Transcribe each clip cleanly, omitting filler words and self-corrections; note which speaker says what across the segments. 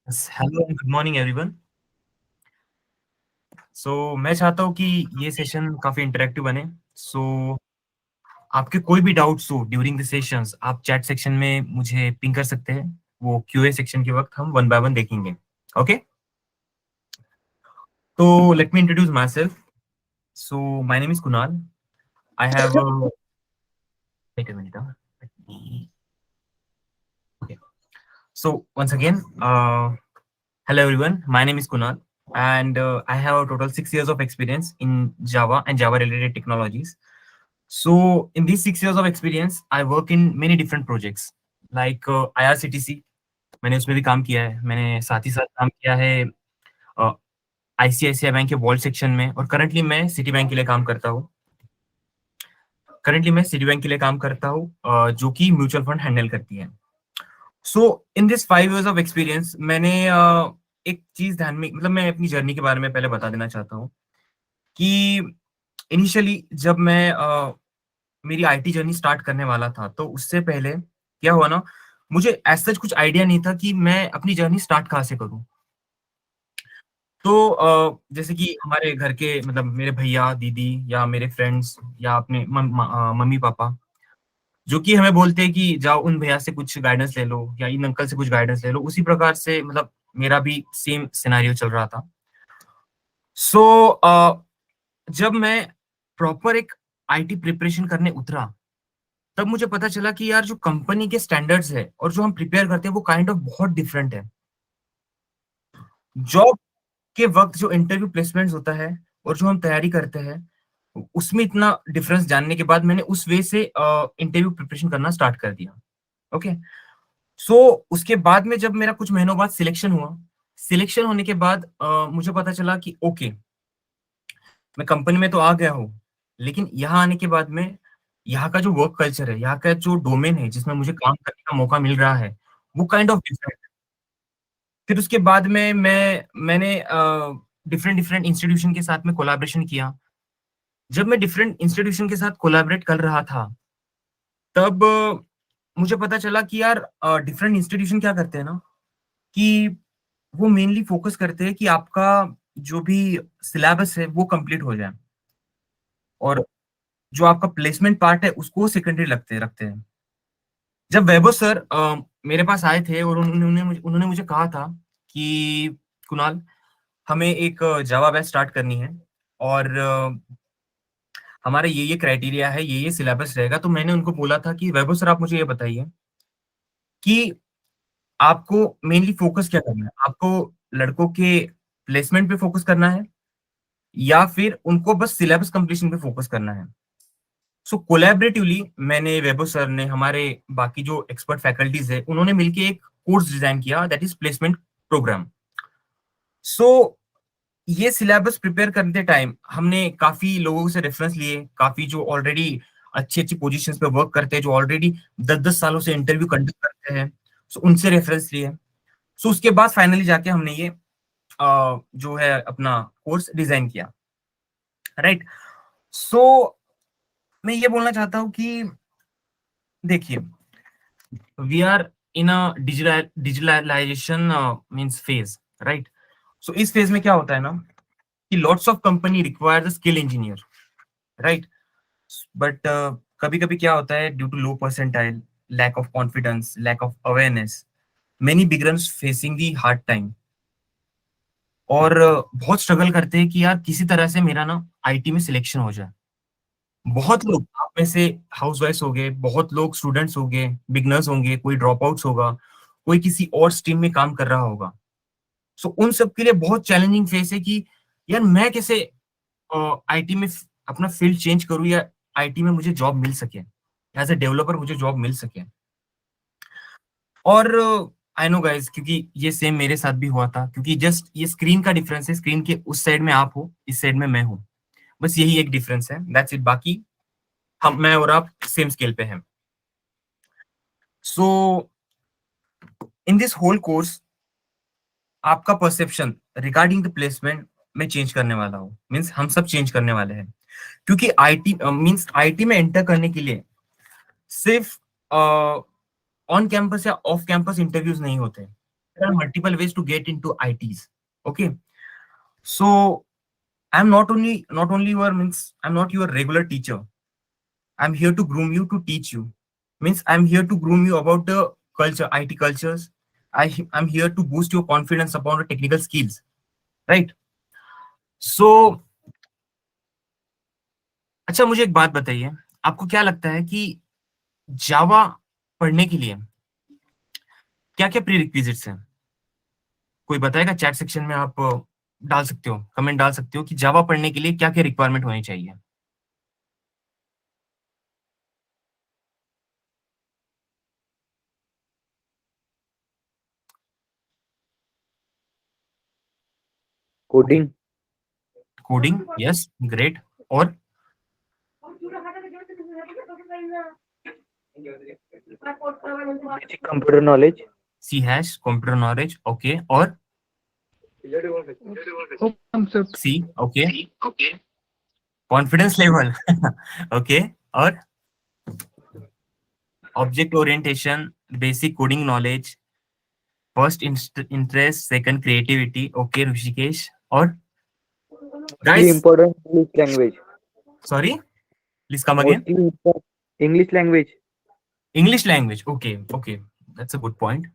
Speaker 1: Hello and good morning everyone. मैं चाहता हूँ कि ये सेशन काफी इंटरेक्टिव बने। आपके कोई भी डाउट्स हो ड्यूरिंग द सेशंस आप चैट सेक्शन में मुझे पिंग कर सकते हैं। वो क्यूए सेक्शन के वक्त हम वन बाय वन देखेंगे। ओके, तो let me introduce myself. My name is Kunal. I have wait a minute. Okay, once again, hello everyone, my name is Kunal, and I have a total 6 years of experience in Java and Java related technologies. So in these 6 years of experience, I work in many different projects like IRCTC। मैंने उसमें भी काम किया है। मैंने साथ ही साथ काम किया है आईसीआईसीआई बैंक के वॉल्ट सेक्शन में, और करंटली मैं सिटी बैंक के लिए काम करता हूँ। जो कि म्यूचुअल फंड हैंडल करती है। In this 5 years of experience मैंने एक चीज ध्यान में, मतलब मैं अपनी जर्नी के बारे में पहले बता देना चाहता हूँ कि इनिशियली जब मैं मेरी आईटी जर्नी स्टार्ट करने वाला था, तो उससे पहले क्या हुआ ना, मुझे एज सच कुछ आइडिया नहीं था कि मैं अपनी जर्नी स्टार्ट कहाँ से करूँ। जैसे कि हमारे घर के, मतलब मेरे भैया दीदी या मेरे फ्रेंड्स या अपने मम्मी पापा, जो कि हमें बोलते हैं कि जाओ उन भैया से कुछ गाइडेंस ले लो या इन अंकल से कुछ गाइडेंस ले लो, उसी प्रकार से मतलब मेरा भी सेम सिनेरियो चल रहा था। सो जब मैं प्रॉपर एक आईटी प्रिपरेशन करने उतरा, तब मुझे पता चला कि यार जो कंपनी के स्टैंडर्ड्स है और जो हम प्रिपेयर करते हैं वो काइंड ऑफ बहुत डिफरेंट है। जॉब के वक्त जो इंटरव्यू प्लेसमेंट्स होता है और जो हम तैयारी करते हैं, उसमें इतना डिफरेंस जानने के बाद मैंने उस वे से इंटरव्यू प्रिपरेशन करना स्टार्ट कर दिया। ओके, सो उसके बाद में जब मेरा कुछ महीनों बाद सिलेक्शन हुआ, सिलेक्शन होने के बाद मुझे पता चला कि ओके, मैं कंपनी में तो आ गया हूँ, लेकिन यहाँ आने के बाद में यहाँ का जो वर्क कल्चर है, यहाँ का जो डोमेन है जिसमें मुझे काम करने का मौका मिल रहा है, वो काइंड ऑफ डिफरेंट। फिर उसके बाद में मैंने डिफरेंट डिफरेंट इंस्टीट्यूशन के साथ में कोलैबोरेशन किया। जब मैं डिफरेंट इंस्टीट्यूशन के साथ कोलैबोरेट कर रहा था, तब मुझे पता चला कि यार डिफरेंट इंस्टीट्यूशन क्या करते हैं ना, कि वो मेनली फोकस करते हैं कि आपका जो भी सिलेबस है वो कंप्लीट हो जाए, और जो आपका प्लेसमेंट पार्ट है उसको सेकेंडरी लगते रखते हैं। जब वैभव सर मेरे पास आए थे और उन्होंने मुझे कहा था कि कुणाल, हमें एक जावा बैच स्टार्ट करनी है, और हमारे ये क्राइटेरिया है, ये सिलेबस रहेगा। तो मैंने उनको बोला था कि वैभव सर, आप मुझे ये बताइए कि आपको मेनली फोकस क्या करना है, आपको लड़कों के प्लेसमेंट पे फोकस करना है या फिर उनको बस सिलेबस कंप्लीशन पे फोकस करना है। कोलैबोरेटिवली मैंने, वैभव सर ने, हमारे बाकी जो एक्सपर्ट फैकल्टीज है, उन्होंने मिलके एक कोर्स डिजाइन किया, दैट इज प्लेसमेंट प्रोग्राम। सो ये सिलेबस प्रिपेयर करते टाइम हमने काफी लोगों से रेफरेंस लिए, काफी जो ऑलरेडी अच्छी अच्छी पोजीशंस पे वर्क करते हैं, जो ऑलरेडी 10-10 सालों से इंटरव्यू कंडक्ट करते हैं, उनसे रेफरेंस लिए। उसके बाद फाइनली जाके हमने ये जो है अपना कोर्स डिजाइन किया। राइट। सो मैं ये बोलना चाहता हूँ कि देखिए, we are in a digitalisation means phase, right. इस फेज में क्या होता है ना, कि lots of company require the skill engineer, right. But कभी कभी क्या होता है, due to low percentile, lack of confidence, lack of awareness, many beginners facing the hard time, और बहुत स्ट्रगल करते हैं कि यार किसी तरह से मेरा ना आईटी में सिलेक्शन हो जाए। बहुत लोग आप में से हाउस वाइफ हो गए, बहुत लोग स्टूडेंट्स हो गए, बिगनर्स होंगे, कोई ड्रॉप आउट्स होगा, कोई किसी और स्ट्रीम में काम कर रहा होगा। उन सब के लिए बहुत चैलेंजिंग फेस है कि यार मैं कैसे आईटी में अपना फील्ड चेंज करूँ, या आईटी में मुझे जॉब मिल सके, एज ए डेवलपर मुझे जॉब मिल सके। और आई नो गाइस, क्योंकि ये सेम मेरे साथ भी हुआ था, क्योंकि जस्ट ये स्क्रीन का डिफरेंस है, स्क्रीन के उस साइड में आप हो, इस साइड में मैं हूँ, बस यही एक डिफरेंस है, दैट्स इट। बाकी हम, मैं और आप सेम स्केल पे हैं। सो इन दिस होल कोर्स आपका परसेप्शन रिगार्डिंग द प्लेसमेंट में चेंज करने वाला हूँ, मीन्स हम सब चेंज करने वाले हैं। क्योंकि आईटी मीन्स आईटी में एंटर करने के लिए सिर्फ ऑन कैंपस या ऑफ कैंपस इंटरव्यूज नहीं होते। there are multiple ways to get into ITs. Okay, so I'm not only your means I'm not your regular teacher. I'm here to groom you to teach you. Means I'm here to groom you about the culture, IT cultures. I'm here to boost your confidence about the technical skills, right? So अच्छा मुझे एक बात बताइए, आपको क्या लगता है कि जावा पढ़ने के लिए क्या-क्या प्रीरिक्विजिट्स हैं? कोई बताएगा चैट सेक्शन में आप डाल सकते हो, कमेंट डाल सकते हो कि जावा पढ़ने के लिए क्या-क्या रिक्वायरमेंट होनी चाहिए? Okay,
Speaker 2: coding,
Speaker 1: coding, yes, great और
Speaker 2: basic computer knowledge,
Speaker 1: C hash computer knowledge, okay और
Speaker 3: concept,
Speaker 1: C, okay, confidence level okay और object orientation, basic coding knowledge, first interest, second creativity, okay Rishikesh और
Speaker 2: mostly
Speaker 1: guys,
Speaker 2: important English language,
Speaker 1: sorry, please come again.
Speaker 2: Mostly English language,
Speaker 1: English language, okay, okay, that's a good point.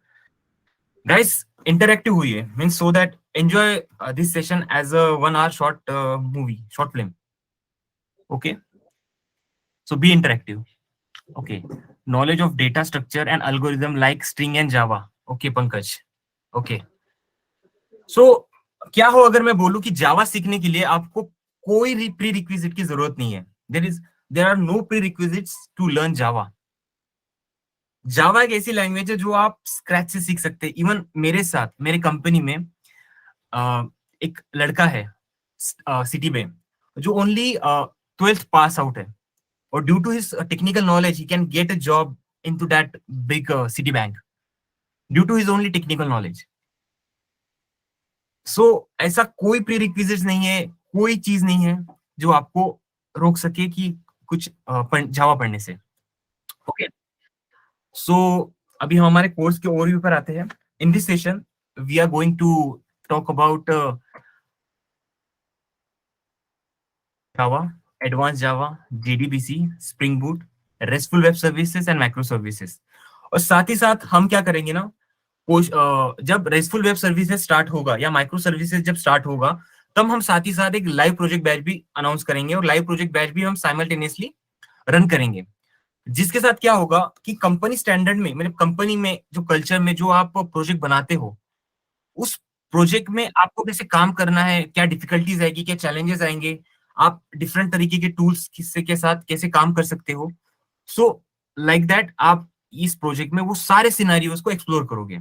Speaker 1: Guys, interactive हुई है, means so that enjoy this session as a 1 hour short movie, short film. Okay, so be interactive. Okay, knowledge of data structure and algorithm like string and Java. Okay, Pankaj. Okay, so क्या हो अगर मैं बोलूं कि जावा सीखने के लिए आपको कोई प्री रिक्विजिट की जरूरत नहीं है, there are no prerequisites to learn Java. Java एक ऐसी लैंग्वेज है जो आप स्क्रैच से सीख सकते हैं। इवन मेरे साथ मेरे कंपनी में एक लड़का है सिटी में जो ओनली 12th पास आउट है और due to his technical knowledge he can get a job into that big city bank due to his only technical knowledge. So ऐसा कोई प्री रिक्विजिट नहीं है, कोई चीज नहीं है जो आपको रोक सके कि कुछ जावा पढ़ने से। ओके, सो अभी हम हमारे कोर्स के ओवरव्यू पर आते हैं। In this session we are going to talk about Java, advance Java, JDBC, Spring Boot, restful web services and micro services. और साथ ही साथ हम क्या करेंगे ना, जब रेस्टफुल वेब सर्विसेज स्टार्ट होगा या माइक्रो सर्विसेज जब स्टार्ट होगा, तब हम साथ ही साथ एक लाइव प्रोजेक्ट बैच भी अनाउंस करेंगे और लाइव प्रोजेक्ट बैच भी हम साइमल्टेनियसली रन करेंगे। जिसके साथ क्या होगा कि कंपनी स्टैंडर्ड में, मतलब कंपनी में जो कल्चर में जो आप प्रोजेक्ट बनाते हो, उस प्रोजेक्ट में आपको कैसे काम करना है, क्या डिफिकल्टीज आएगी, क्या चैलेंजेस आएंगे, आप डिफरेंट तरीके के टूल्स किससे के साथ कैसे काम कर सकते हो। सो लाइक दैट आप इस प्रोजेक्ट में वो सारे सिनेरियोस को एक्सप्लोर करोगे।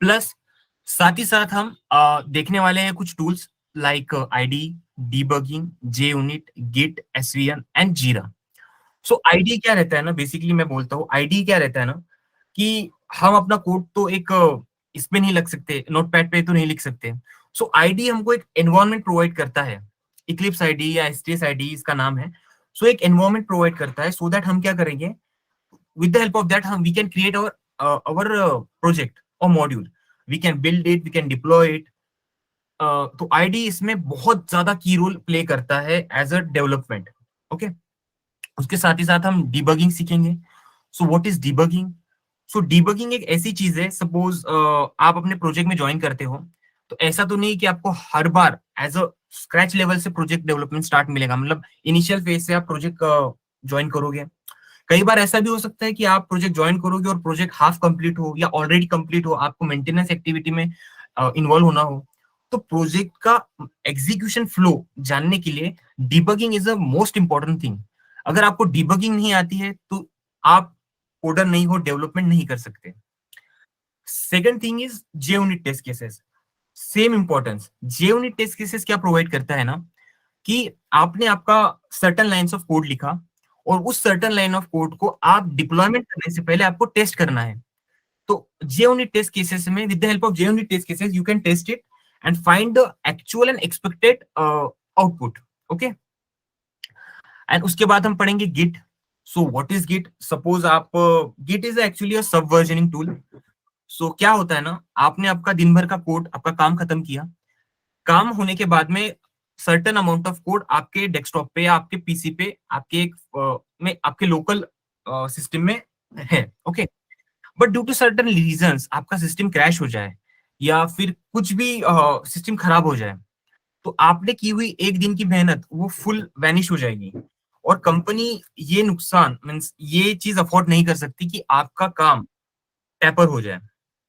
Speaker 1: प्लस साथ ही साथ हम देखने वाले हैं कुछ tools like ID, debugging, JUnit, Git, SVN and Jira. So ID क्या रहता है ना, बेसिकली मैं बोलता हूँ आईडी क्या रहता है ना कि हम अपना कोड तो एक इस पे नहीं लिख सकते, नोटपैड पे तो नहीं लिख सकते। सो आईडी हमको एक एनवायरनमेंट प्रोवाइड करता है, इक्लिप्स आईडी या STS आईडी इसका नाम है। सो एक एनवायरनमेंट प्रोवाइड करता है सो दैट हम क्या करेंगे, with the help of that हम we can create our project or module, we can build it, we can deploy it। तो आईडी इसमें बहुत ज्यादा की रोल प्ले करता है एज अ डेवलपमेंट। ओके, उसके साथ ही साथ हम डिबगिंग सीखेंगे। सो what is debugging? So debugging एक ऐसी चीज है, सपोज आप अपने प्रोजेक्ट में ज्वाइन करते हो तो ऐसा तो नहीं कि आपको हर बार एज अ स्क्रैच लेवल से प्रोजेक्ट डेवलपमेंट स्टार्ट मिलेगा, मतलब इनिशियल फेज से आप प्रोजेक्ट ज्वाइन करोगे। कई बार ऐसा भी हो सकता है कि आप प्रोजेक्ट ज्वाइन करोगे और प्रोजेक्ट हाफ कंप्लीट हो या ऑलरेडी कंप्लीट हो, आपको मेंटेनेंस एक्टिविटी में इन्वॉल्व होना हो। तो प्रोजेक्ट का एग्जीक्यूशन फ्लो जानने के लिए debugging is a most important thing. अगर आपको डिबगिंग नहीं आती है तो आप कोडर नहीं हो, डेवलपमेंट नहीं कर सकते। Second thing is JUnit test cases, same importance. JUnit test cases क्या प्रोवाइड करता है ना कि आपने आपका सर्टन लाइंस ऑफ कोड लिखा और उस सर्टन लाइन ऑफ कोड को आप डिप्लॉयमेंट करने से पहले आपको टेस्ट करना है। तो JUnit टेस्ट केसेस में, with the help of JUnit test cases you can test it and find the actual and expected output. Okay, and उसके बाद हम पढ़ेंगे Git. So what is Git? Suppose आप Git is actually a subversioning tool. So क्या होता है ना, आपने आपका दिन भर का कोड, आपका काम खत्म किया, काम होने के बाद में सर्टेन अमाउंट ऑफ कोड आपके डेस्कटॉप पे या आपके पीसी पे, आपके एक में आपके लोकल सिस्टम में है, okay. But due to certain reasons आपका सिस्टम क्रैश हो जाए या फिर कुछ भी सिस्टम खराब हो जाए, तो आपने की हुई एक दिन की मेहनत वो फुल वैनिश हो जाएगी। और कंपनी ये नुकसान मीन्स ये चीज अफोर्ड नहीं कर सकती कि आपका काम टेपर हो जाए,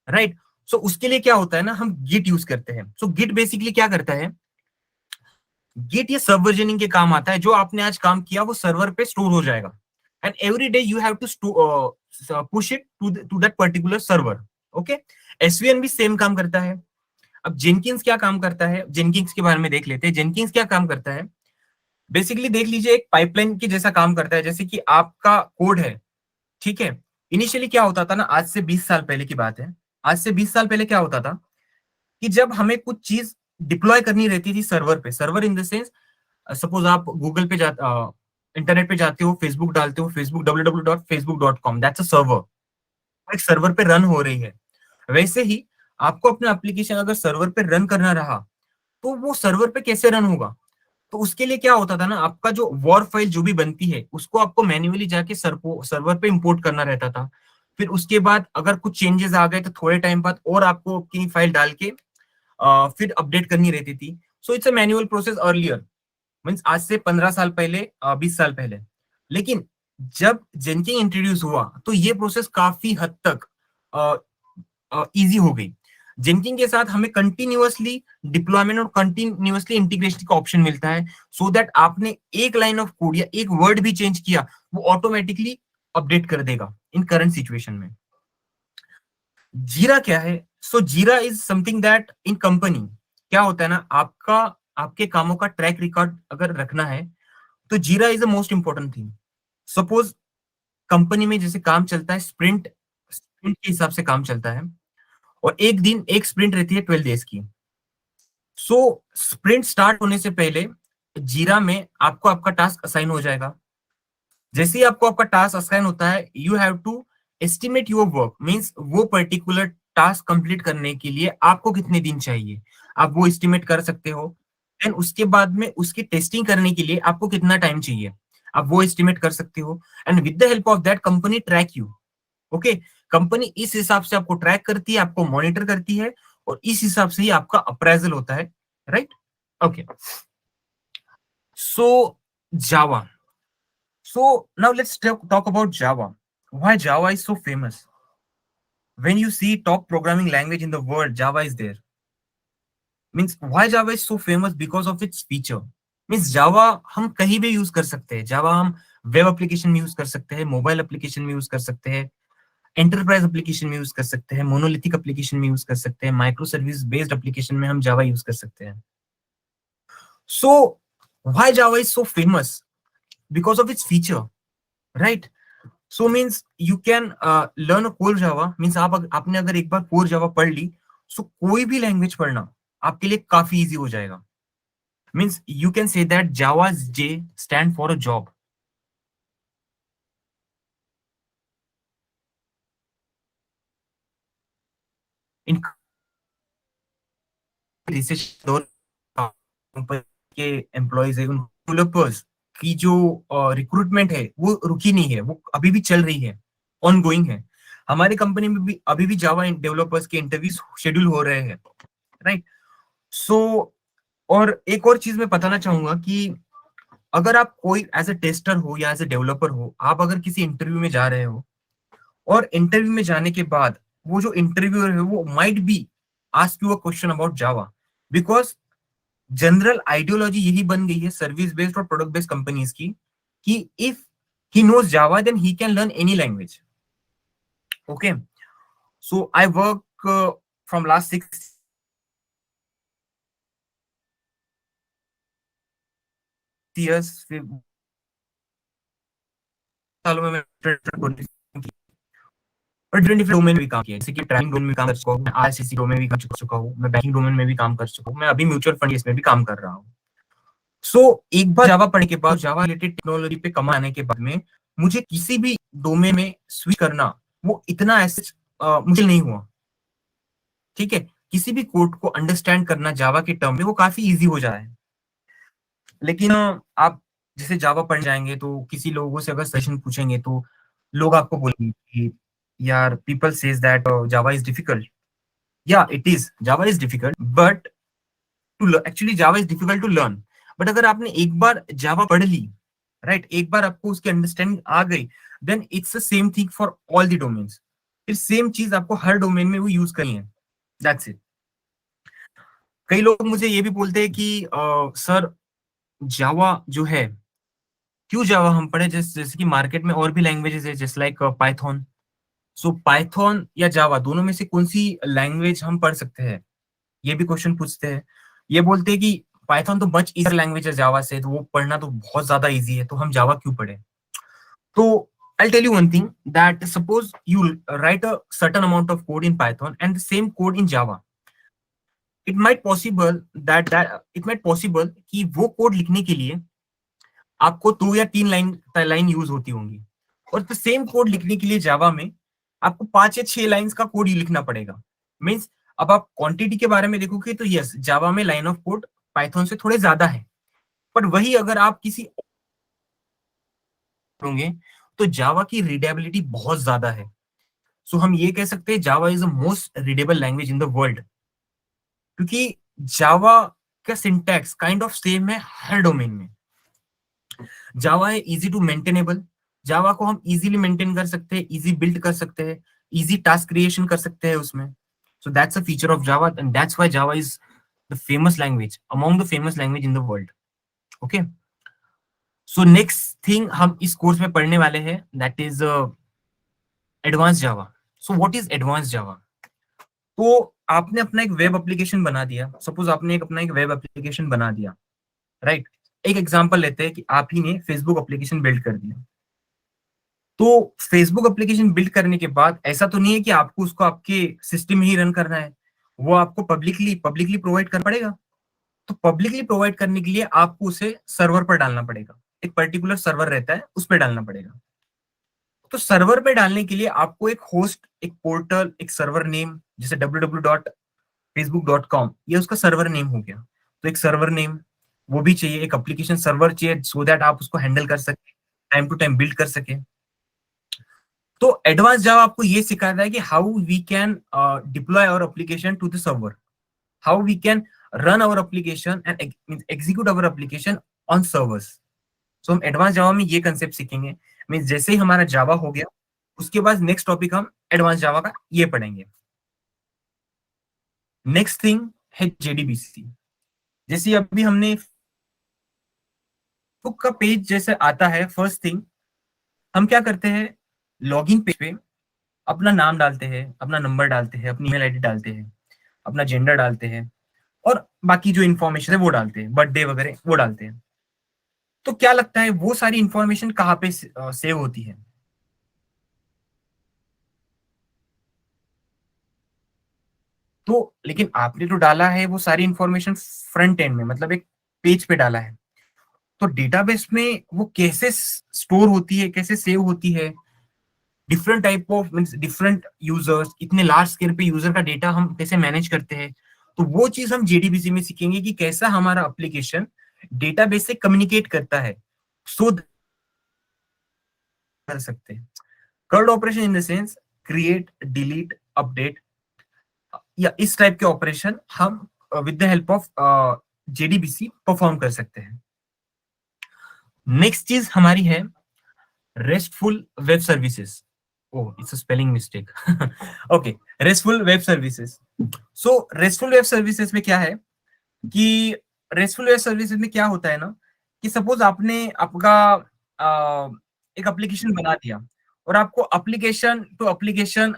Speaker 1: राइट। सो उसके लिए क्या होता है ना, हम गिट यूज करते हैं। सो गिट बेसिकली क्या करता है, गिट ये सब वर्जनिंग के काम आता है। जो आपने आज काम किया वो सर्वर पे स्टोर हो जाएगा, and every day you have to push it to that particular server, okay. SVN भी सेम काम करता है। अब जेनकिंस क्या काम करता है, जेनकिंस के बारे में देख लेते हैं। जेनकिंस क्या काम करता है, बेसिकली देख लीजिए एक पाइपलाइन की जैसा काम करता है। जैसे कि आपका कोड है, ठीक है। इनिशियली क्या होता था ना, आज से 20 साल पहले की बात है, आज से 20 साल पहले क्या होता था कि जब हमें कुछ चीज डिप्लॉय करनी रहती थी सर्वर पे, server in the sense, suppose आप गूगल पे जाते, इंटरनेट पे जाते हो, फेसबुक डालते हो, Facebook www.facebook.com, that's a server. एक सर्वर पे रन हो रही है। वैसे ही आपको अपना एप्लीकेशन अगर सर्वर पे रन करना रहा, तो वो सर्वर पे कैसे रन होगा। तो उसके लिए क्या होता था ना, आपका जो वॉर फाइल जो भी बनती है उसको आपको मैन्युअली जाके सर्वर पे इंपोर्ट करना रहता था। फिर उसके बाद अगर कुछ चेंजेस आ गए तो थोड़े टाइम बाद और आपको अपनी फाइल डाल के फिर अपडेट करनी रहती थी। सो it's a manual process earlier, means आज से 15 साल पहले, 20 साल पहले। लेकिन जब जेनकिंग इंट्रोड्यूस हुआ तो ये प्रोसेस काफी हद तक इजी हो गई। जेनकिंग के साथ हमें कंटिन्यूअसली डिप्लॉयमेंट और कंटिन्यूअसली इंटीग्रेशन का ऑप्शन मिलता है, सो दैट आपने एक लाइन ऑफ कोड या एक वर्ड भी चेंज किया वो ऑटोमेटिकली अपडेट कर देगा इन करंट सिचुएशन में। जीरा क्या है, सो जीरा is something that in company क्या होता है ना, आपका आपके कामों का ट्रैक रिकॉर्ड अगर रखना है तो जीरा is the most important thing. Suppose company में जैसे काम चलता है स्प्रिंट, स्प्रिंट के हिसाब से काम चलता है, और एक दिन एक स्प्रिंट रहती है 12 डेज की। सो स्प्रिंट स्टार्ट होने से पहले जीरा में आपको आपका टास्क असाइन हो जाएगा। जैसे ही आपको आपका टास्क असाइन होता है, you have to estimate your work, means वो पर्टिकुलर टास्क कंप्लीट करने के लिए आपको कितने दिन चाहिए, आप वो एस्टिमेट कर सकते हो। देन उसके बाद में उसकी टेस्टिंग करने के लिए आपको कितना टाइम चाहिए, आप वो एस्टिमेट कर सकते हो। And with the help of that company track you, okay. Company इस हिसाब से आपको ट्रैक करती है, आपको मॉनिटर करती है, और इस हिसाब से ही आपका अप्राइजल होता है, right. Okay, so Java, so now let's talk about Java. Why Java is so famous? When you see top programming language in the world, Java is there. Means why Java is so famous? Because of its feature. Means Java हम कहीं भी use कर सकते हैं। Java हम web application में use कर सकते हैं, मोबाइल एप्लीकेशन में यूज कर सकते हैं, एंटरप्राइज एप्लीकेशन में यूज कर सकते हैं, मोनोलिथिक एप्लीकेशन में यूज कर सकते हैं, माइक्रो सर्विस बेस्ड एप्लीकेशन में हम Java यूज कर सकते हैं। So why Java is so famous? Because of its feature, right? So means you can learn core Java, means आपने अगर एक बार कोर जावा पढ़ ली, सो कोई भी लैंग्वेज पढ़ना आपके लिए काफी इजी हो जाएगा। Means you can say that Java J stand for a job. In research के एम्प्लॉयज है, उन डेवलपर्स की जो रिक्रूटमेंट है वो रुकी नहीं है, वो अभी भी चल रही है, ऑन गोइंग है। हमारी कंपनी में भी अभी भी जावा डेवलपर्स के इंटरव्यूज शेड्यूल हो रहे हैं, राइट। सो और एक और चीज मैं बताना चाहूंगा कि अगर आप कोई एज ए टेस्टर हो या एज ए डेवलपर हो, आप अगर किसी इंटरव्यू में जा रहे हो, और इंटरव्यू में जाने के बाद वो जो इंटरव्यूअर है वो might be ask you a question about Java, because general ideology यही बन गई है सर्विस बेस्ड और प्रोडक्ट बेस्ड कंपनीज की, कि if he knows Java then he can learn any language, okay. So I work from last 6 years, सालों में मैं और डिफरेंट डिफरेंट डोमेन में भी काम किया है। जैसे कि ट्रैकिंग डोमेन में काम कर चुका हूँ, मैं आईसीसी डोमेन में भी काम कर चुका हूँ, मैं बैंकिंग डोमेन में भी काम कर चुका हूँ, मैं अभी म्यूचुअल फंड इसमें भी काम कर रहा हूँ। सो एक बार जावा पढ़ने के बाद, जावा रिलेटेड टेक्नोलॉजी पे कमाने के बाद में मुझे किसी भी डोमेन में स्विच करना वो इतना ऐसे मुश्किल नहीं हुआ। ठीक है, किसी भी कोड को अंडरस्टैंड करना जावा के टर्म में वो काफी इजी हो जाए। लेकिन आप जैसे जावा पढ़ जाएंगे तो किसी लोगों से अगर सजेशन पूछेंगे तो लोग आपको बोलेंगे कि यार people says that Java is difficult. Yeah it is, Java is difficult but to actually Java is difficult to learn. But अगर आपने एक बार जावा पढ़ ली, राइट, एक बार आपको उसकी अंडरस्टैंडिंग आ गई, then it's the same thing for all the domains. फिर सेम चीज आपको हर डोमेन में वो यूज करनी है, दैट्स इट। कई लोग मुझे ये भी बोलते हैं कि सर जावा जो है, क्यों जावा हम पढ़े, जैसे कि मार्केट में और भी लैंग्वेजेस है जैसे लाइक पाइथन। सो पाइथन या जावा दोनों में से कौन सी लैंग्वेज हम पढ़ सकते हैं, ये भी क्वेश्चन पूछते हैं। ये बोलते हैं कि पाइथन तो मच इजियर लैंग्वेज है जावा से, तो वो पढ़ना तो बहुत ज्यादा इजी है, तो हम जावा क्यों पढ़े। तो I'll tell you one thing, that suppose you write a certain amount of code in Python and the same code in Java. It might possible that it might possible कि वो कोड लिखने के लिए आपको 2 या 3 लाइन यूज होती होंगी, और द सेम कोड लिखने के लिए जावा में आपको 5 या 6 लाइन्स का कोड ही लिखना पड़ेगा। मीन्स अब आप क्वांटिटी के बारे में देखोगे तो यस, जावा में लाइन ऑफ कोड पाइथन से थोड़े ज्यादा है, पर वही अगर आप किसी होंगे तो जावा की रीडेबिलिटी बहुत ज्यादा है। सो हम ये कह सकते हैं Java is the most readable language in the world, क्योंकि जावा का सिंटैक्स काइंड ऑफ सेम है हर डोमेन में। जावा है इजी टू मेंटेनेबल, जावा को हम इजीली मेंटेन कर सकते हैं, इजी बिल्ड कर सकते हैं, इजी टास्क क्रिएशन कर सकते हैं उसमें। So that's a feature of Java and that's why Java is the famous language among the famous language in the world. Okay, so next thing हम इस कोर्स में पढ़ने वाले हैं that is advance Java. So what is advance जावा। तो आपने अपना एक वेब एप्लीकेशन बना दिया, सपोज आपने अपना एक वेब एप्लीकेशन बना दिया, राइट। एक एग्जांपल लेते हैं कि आप ही ने फेसबुक एप्लीकेशन बिल्ड कर दिया। तो फेसबुक एप्लीकेशन बिल्ड करने के बाद ऐसा तो नहीं है कि आपको उसको आपके सिस्टम में ही रन करना है, वो आपको पब्लिकली प्रोवाइड करना पड़ेगा। तो पब्लिकली प्रोवाइड करने के लिए आपको उसे सर्वर पर डालना पड़ेगा, एक पर्टिकुलर सर्वर रहता है उस पर डालना पड़ेगा। तो सर्वर पे डालने के लिए आपको एक होस्ट, एक पोर्टल, एक सर्वर नेम, जैसे www.facebook.com, ये उसका सर्वर नेम हो गया। तो एक सर्वर नेम वो भी चाहिए, एक एप्लीकेशन सर्वर चाहिए सो दैट आप उसको हैंडल कर सके, टाइम टू टाइम बिल्ड कर सके। तो एडवांस जावा आपको ये सिखाता है कि how we can deploy our application to the server, how we can run our application and execute our application on servers. So हम एडवांस जावा में ये कंसेप्ट सीखेंगे। मींस जैसे ही हमारा जावा हो गया, उसके बाद नेक्स्ट टॉपिक हम एडवांस जावा का ये पढ़ेंगे। नेक्स्ट थिंग है जेडीबीसी। जैसे अभी हमने बुक का पेज जैसे आता है, फर्स्ट थिंग हम क्या करते हैं, लॉगिन पेज पे अपना नाम डालते हैं, अपना नंबर डालते हैं, अपनी ईमेल आईडी डालते हैं, अपना जेंडर डालते हैं, और बाकी जो इन्फॉर्मेशन है वो डालते हैं, बर्थडे वगैरह वो डालते हैं। तो क्या लगता है वो सारी इंफॉर्मेशन कहाँ पे सेव होती है। तो लेकिन आपने तो डाला है वो सारी इंफॉर्मेशन फ्रंट एंड में, मतलब एक पेज पे डाला है, तो डेटाबेस में वो कैसे स्टोर होती है, कैसे सेव होती है, different type of means different users, इतने लार्ज स्केल पे यूजर का डेटा हम कैसे मैनेज करते हैं। तो वो चीज हम जेडीबीसी में सीखेंगे कि कैसा हमारा एप्लीकेशन डेटाबेस से कम्युनिकेट करता है, सो कर सकते हैं। CRUD operation in the sense create, delete, update, या इस टाइप के ऑपरेशन हम with the help of JDBC perform कर सकते हैं। नेक्स्ट चीज हमारी है restful web services. Oh, it's a spelling mistake. Okay, restful web services. So restful web services में क्या है कि रेस्टफुल वेब सर्विसेज में क्या होता है ना, कि सपोज आपने आपका एक एप्लीकेशन बना दिया और आपको एप्लीकेशन टू एप्लीकेशन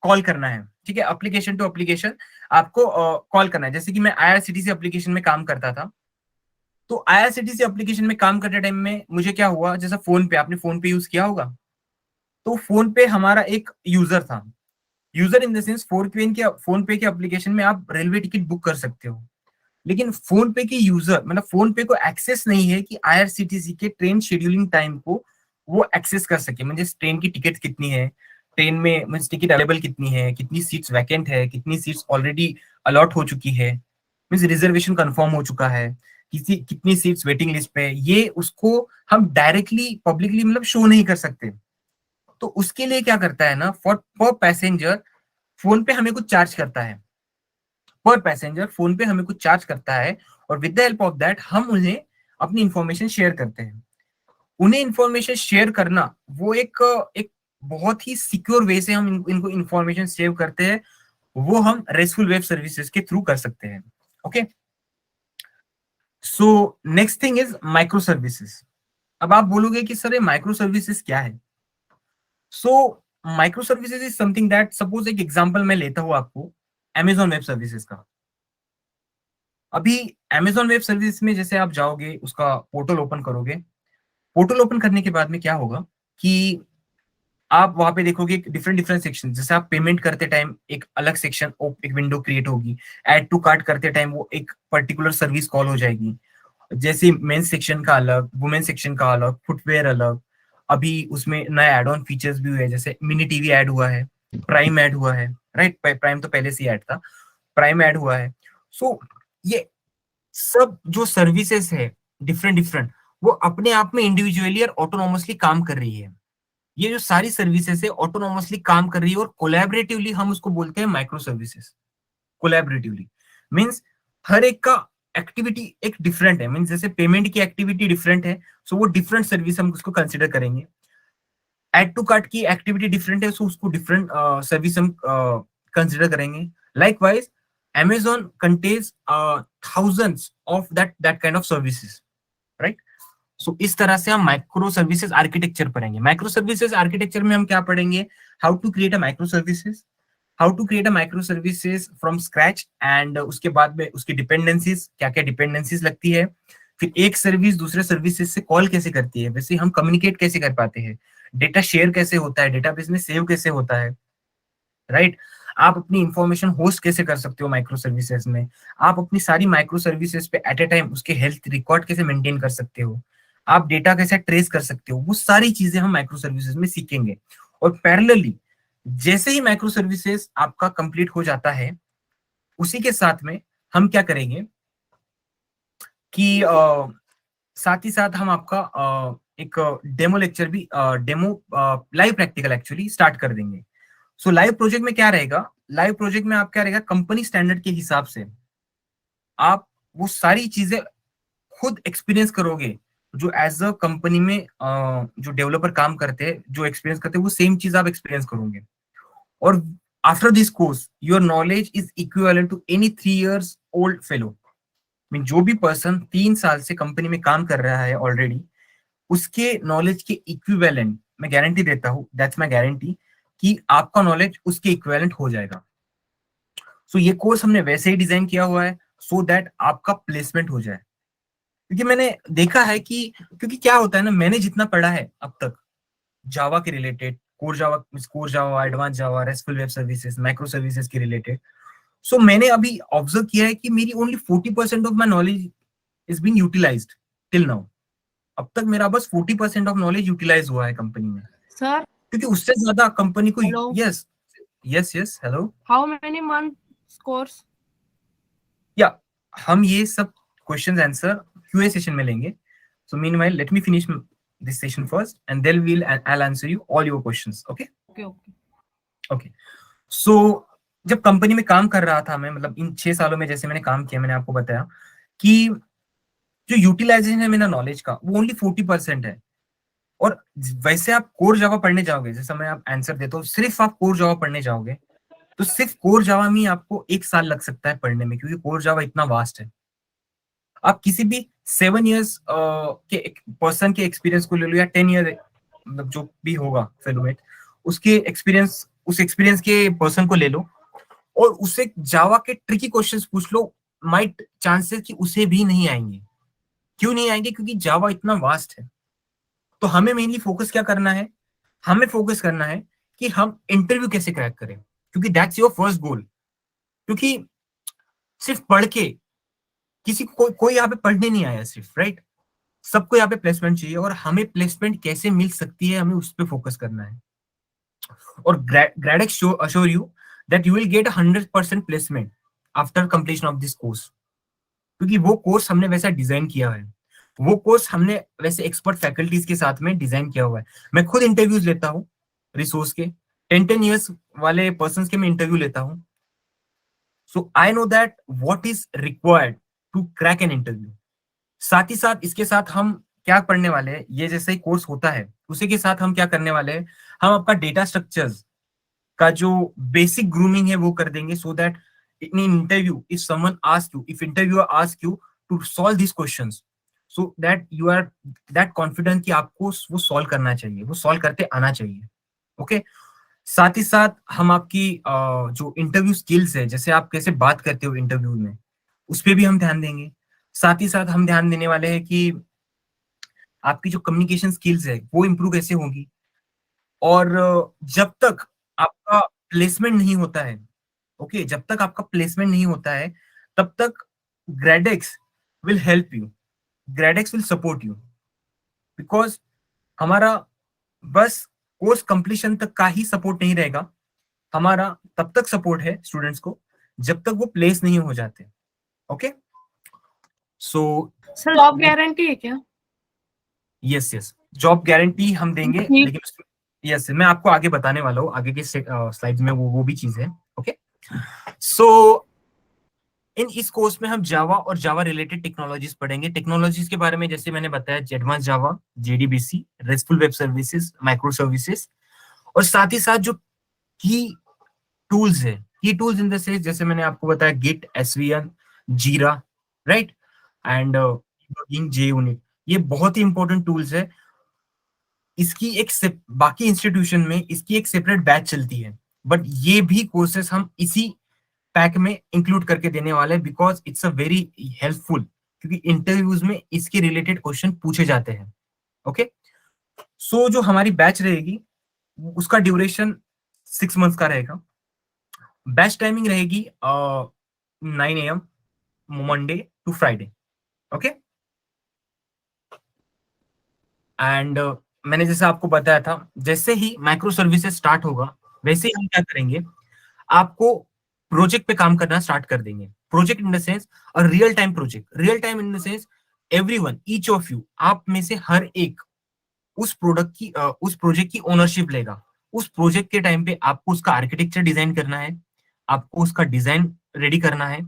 Speaker 1: कॉल करना है, ठीक है, एप्लीकेशन टू एप्लीकेशन आपको कॉल करना है। जैसे कि मैं आईआरसीटीसी एप्लीकेशन में काम करता था, तो आईआरसीटीसी एप्लीकेशन में काम करते टाइम में मुझे क्या हुआ, जैसा फोन पे, आपने फोन पे यूज किया होगा, तो फोन पे हमारा एक यूजर था, user in the sense phone पे के एप्लीकेशन में आप रेलवे टिकट बुक कर सकते हो, लेकिन फोन पे के यूजर मतलब फोन पे को एक्सेस नहीं है कि आईआरसीटीसी के ट्रेन शेड्यूलिंग टाइम को वो एक्सेस कर सके, मतलब ट्रेन की टिकट कितनी है, ट्रेन में मीन्स टिकट अवेलेबल कितनी है, कितनी सीट्स वैकेंट है, कितनी सीट्स ऑलरेडी अलॉट हो चुकी है, मीन्स रिजर्वेशन कंफर्म हो चुका है, कितनी सीट्स वेटिंग लिस्ट पे है, ये उसको हम डायरेक्टली पब्लिकली मतलब शो नहीं कर सकते। तो उसके लिए क्या करता है ना, फॉर पर पैसेंजर फोन पे हमें कुछ चार्ज करता है, पर पैसेंजर फोन पे हमें कुछ चार्ज करता है, और with the help of that हम उन्हें अपनी इंफॉर्मेशन शेयर करते हैं। उन्हें इंफॉर्मेशन शेयर करना वो एक बहुत ही सिक्योर वे से हम इनको इंफॉर्मेशन सेव करते हैं, वो हम रेस्टफुल वेब सर्विसेज के थ्रू कर सकते हैं। Okay, so next thing is micro services. अब आप बोलोगे कि सर ये माइक्रो सर्विसेज क्या है? So micro services is something that, suppose एक एग्जांपल मैं लेता हूं आपको Amazon वेब सर्विसेज का। अभी Amazon वेब सर्विस में जैसे आप जाओगे, उसका पोर्टल ओपन करोगे, पोर्टल ओपन करने के बाद में क्या होगा कि आप वहां पे देखोगे डिफरेंट डिफरेंट सेक्शन, जैसे आप पेमेंट करते टाइम एक अलग सेक्शन, एक विंडो क्रिएट होगी, ऐड टू कार्ट करते टाइम वो एक पर्टिकुलर सर्विस कॉल हो जाएगी, जैसे मेंस सेक्शन का अलग, वुमेन सेक्शन का अलग, फुटवेयर अलग। अभी उसमें नया एड ऑन फीचर्स भी हुए हैं, जैसे मिनी टीवी ऐड हुआ है, प्राइम ऐड हुआ है, राइट? प्राइम तो पहले से ही ऐड था, प्राइम ऐड हुआ है। सो ये सब जो सर्विसेज है डिफरेंट डिफरेंट, वो अपने आप में इंडिविजुअली और ऑटोनोमसली काम कर रही है। ये जो सारी सर्विसेज है ऑटोनोमसली काम कर रही है, और कोलैबोरेटिवली हम उसको बोलते हैं माइक्रो सर्विसेज। कोलैबोरेटिवली मींस हर एक का एक्टिविटी एक डिफरेंट है, मींस जैसे पेमेंट की एक्टिविटी डिफरेंट है, सो वो डिफरेंट सर्विस हम उसको कंसिडर करेंगे। ऐड टू कार्ट की एक्टिविटी डिफरेंट है, सो उसको डिफरेंट सर्विस हम कंसिडर करेंगे। Likewise Amazon contains thousands of that kind of services, right? So इस तरह से हम माइक्रो सर्विसेज आर्किटेक्चर पढ़ेंगे। माइक्रो सर्विसेज आर्किटेक्चर में हम क्या पढ़ेंगे? How to create a micro services, how to create a micro services from scratch, and उसके बाद में उसकी डिपेंडेंसीज, क्या क्या डिपेंडेंसीज लगती है, फिर एक सर्विस दूसरे सर्विसेज से कॉल कैसे करती है, वैसे हम कम्युनिकेट कैसे कर पाते हैं, डेटा शेयर कैसे होता है, डेटाबेस में सेव कैसे होता है, राइट? आप अपनी इंफॉर्मेशन होस्ट कैसे कर सकते हो माइक्रो सर्विसेज में, आप अपनी सारी माइक्रो सर्विसेज पे एट ए टाइम उसके हेल्थ रिकॉर्ड कैसे मेंटेन कर सकते हो, आप डेटा कैसे ट्रेस कर सकते हो, वो सारी चीजें हम माइक्रो सर्विसेज में सीखेंगे। और पैरेलली जैसे ही माइक्रो सर्विसेज आपका कंप्लीट हो जाता है, उसी के साथ में हम क्या करेंगे कि साथ ही साथ हम आपका एक डेमो लेक्चर भी, demo live practical actually start कर देंगे। सो लाइव प्रोजेक्ट में क्या रहेगा, लाइव प्रोजेक्ट में आप क्या रहेगा, कंपनी स्टैंडर्ड के हिसाब से आप वो सारी चीजें खुद एक्सपीरियंस करोगे, जो एज अ कंपनी में जो डेवलपर काम करते हैं, जो एक्सपीरियंस करते हैं, वो सेम चीज आप एक्सपीरियंस करोगे। और after this course your knowledge is equivalent to any 3 years old fellow. Mean जो भी पर्सन 3 साल से कंपनी में काम कर रहा है ऑलरेडी, उसके नॉलेज के इक्विवेलेंट मैं गारंटी देता हूँ, दैट्स माय गारंटी, कि आपका नॉलेज उसके इक्विवेलेंट हो जाएगा। सो ये कोर्स हमने वैसे ही डिजाइन किया हुआ है सो दैट आपका प्लेसमेंट हो जाए। क्योंकि मैंने देखा है कि, क्योंकि क्या होता है ना, मैंने जितना पढ़ा है अब तक जावा के related, core Java, advance Java, restful web services, micro services के रिलेटेड, सो मैंने अभी ऑब्जर्व किया है कि मेरी only 40% of my knowledge is being utilised till now. अब तक मेरा बस 40% ऑफ नॉलेज यूटिलाइज हुआ है कंपनी में,
Speaker 3: Sir,
Speaker 1: क्योंकि उससे ज्यादा कंपनी को।
Speaker 3: hello.
Speaker 1: Yes yes yes, hello.
Speaker 3: How many months course?
Speaker 1: या हम ये सब क्वेश्चंस आंसर क्यूए सेशन में लेंगे। So meanwhile let me finish this session first and then we'll I answer you all your questions. Okay
Speaker 3: Okay, okay.
Speaker 1: Okay. So जब company में काम कर रहा था मैं, मतलब इन 6 सालों में जैसे मैंने काम किया, मैंने आपको बताया कि जो यूटिलाइजेशन है मेरा नॉलेज का, वो ओनली 40% है। और वैसे आप कोर जावा पढ़ने जाओगे, जैसा मैं आप आंसर देता हूँ, सिर्फ आप कोर जावा पढ़ने जाओगे तो सिर्फ कोर जावा में आपको 1 साल लग सकता है पढ़ने में, क्योंकि कोर जावा इतना वास्ट है। आप किसी भी 7 years के पर्सन के एक्सपीरियंस को ले लो, या 10 year, मतलब जो भी होगा फेलोमेट, उसके एक्सपीरियंस, उस एक्सपीरियंस के पर्सन को ले लो और उससे जावा के ट्रिकी क्वेश्चंस पूछ लो, माइट चांसेस कि उसे भी नहीं आएंगे। क्यों नहीं आएंगे? क्योंकि जावा इतना वास्ट है। तो हमें मेनली फोकस क्या करना है, हमें फोकस करना है कि हम इंटरव्यू कैसे क्रैक करें, क्योंकि दैट्स योर फर्स्ट गोल। क्योंकि सिर्फ पढ़ के किसी को कोई यहाँ पे पढ़ने नहीं आया सिर्फ, राइट? सबको यहाँ पे प्लेसमेंट चाहिए, और हमें प्लेसमेंट कैसे मिल सकती है, हमें उस पर फोकस करना है। और Gradex assure you that you will get 100% placement after completion of this course, क्योंकि वो कोर्स हमने वैसा डिजाइन किया है, वो कोर्स हमने वैसे एक्सपर्ट फैकल्टीज के साथ में डिजाइन किया हुआ है। मैं खुद इंटरव्यूज लेता हूँ रिसोर्स के, 10 years वाले पर्सन के मैं इंटरव्यू लेता हूँ। So I know that what is required to crack an interview. साथ ही साथ इसके साथ हम क्या पढ़ने वाले हैं, ये जैसे ही कोर्स होता है उसी के साथ हम क्या करने वाले हैं, हम आपका डेटा स्ट्रक्चर्स का जो बेसिक ग्रूमिंग है वो कर देंगे, so that in interview if someone ask you, if interviewer ask you to solve this questions, so that you are that confident कि आपको वो सॉल्व करना चाहिए, वो सॉल्व करते आना चाहिए। ओके साथ ही साथ हम आपकी जो इंटरव्यू स्किल्स है, जैसे आप कैसे बात करते हो इंटरव्यू में, उस पर भी हम ध्यान देंगे। साथ ही साथ हम ध्यान देने वाले हैं कि आपकी जो कम्युनिकेशन स्किल्स है वो इंप्रूव कैसे होगी। और जब तक आपका प्लेसमेंट नहीं होता है, ओके जब तक आपका प्लेसमेंट नहीं होता है तब तक Gradex will help you, Gradex will support you, because हमारा बस कोर्स कंप्लीशन तक का ही सपोर्ट नहीं रहेगा, हमारा तब तक सपोर्ट है स्टूडेंट्स को जब तक वो प्लेस नहीं हो जाते। Okay so
Speaker 3: sir job guarantee है क्या?
Speaker 1: यस यस, जॉब गारंटी हम देंगे,
Speaker 3: ठीक।
Speaker 1: लेकिन यस मैं आपको आगे बताने वाला हूँ, आगे के स्लाइड्स में वो भी चीज है। ओके सो इस कोर्स में हम जावा और जावा रिलेटेड टेक्नोलॉजीज पढ़ेंगे। टेक्नोलॉजीज के बारे में जैसे मैंने बताया, एडवांस जावा, JDBC, restful web services, micro services, और साथ ही साथ जो की टूल्स है, की टूल्स इन द सेंस जैसे मैंने आपको बताया गिट, एसवीएन, जीरा, राइट, एंड जे यूनिट, ये बहुत ही इंपॉर्टेंट टूल्स है। इसकी एक बाकी इंस्टीट्यूशन में इसकी एक सेपरेट बैच चलती है, बट ये भी कोर्सेस हम इसी पैक में इंक्लूड करके देने वाले हैं, because it's a very helpful, क्योंकि इंटरव्यूज में इसके रिलेटेड क्वेश्चन पूछे जाते हैं। ओके सो जो हमारी बैच रहेगी उसका ड्यूरेशन 6 months का रहेगा। बैच टाइमिंग रहेगी 9 AM Monday to Friday. Okay and मैंने जैसे आपको बताया था, जैसे ही माइक्रो सर्विसेज स्टार्ट होगा वैसे ही हम क्या करेंगे, आपको प्रोजेक्ट पे काम करना स्टार्ट कर देंगे। प्रोजेक्ट इन द सेंस और real time project, real time in the sense everyone, each of you, आप में से हर एक उस प्रोडक्ट की उस प्रोजेक्ट की ओनरशिप लेगा। उस प्रोजेक्ट के टाइम पे आपको उसका आर्किटेक्चर डिजाइन करना है, आपको उसका डिजाइन रेडी करना है,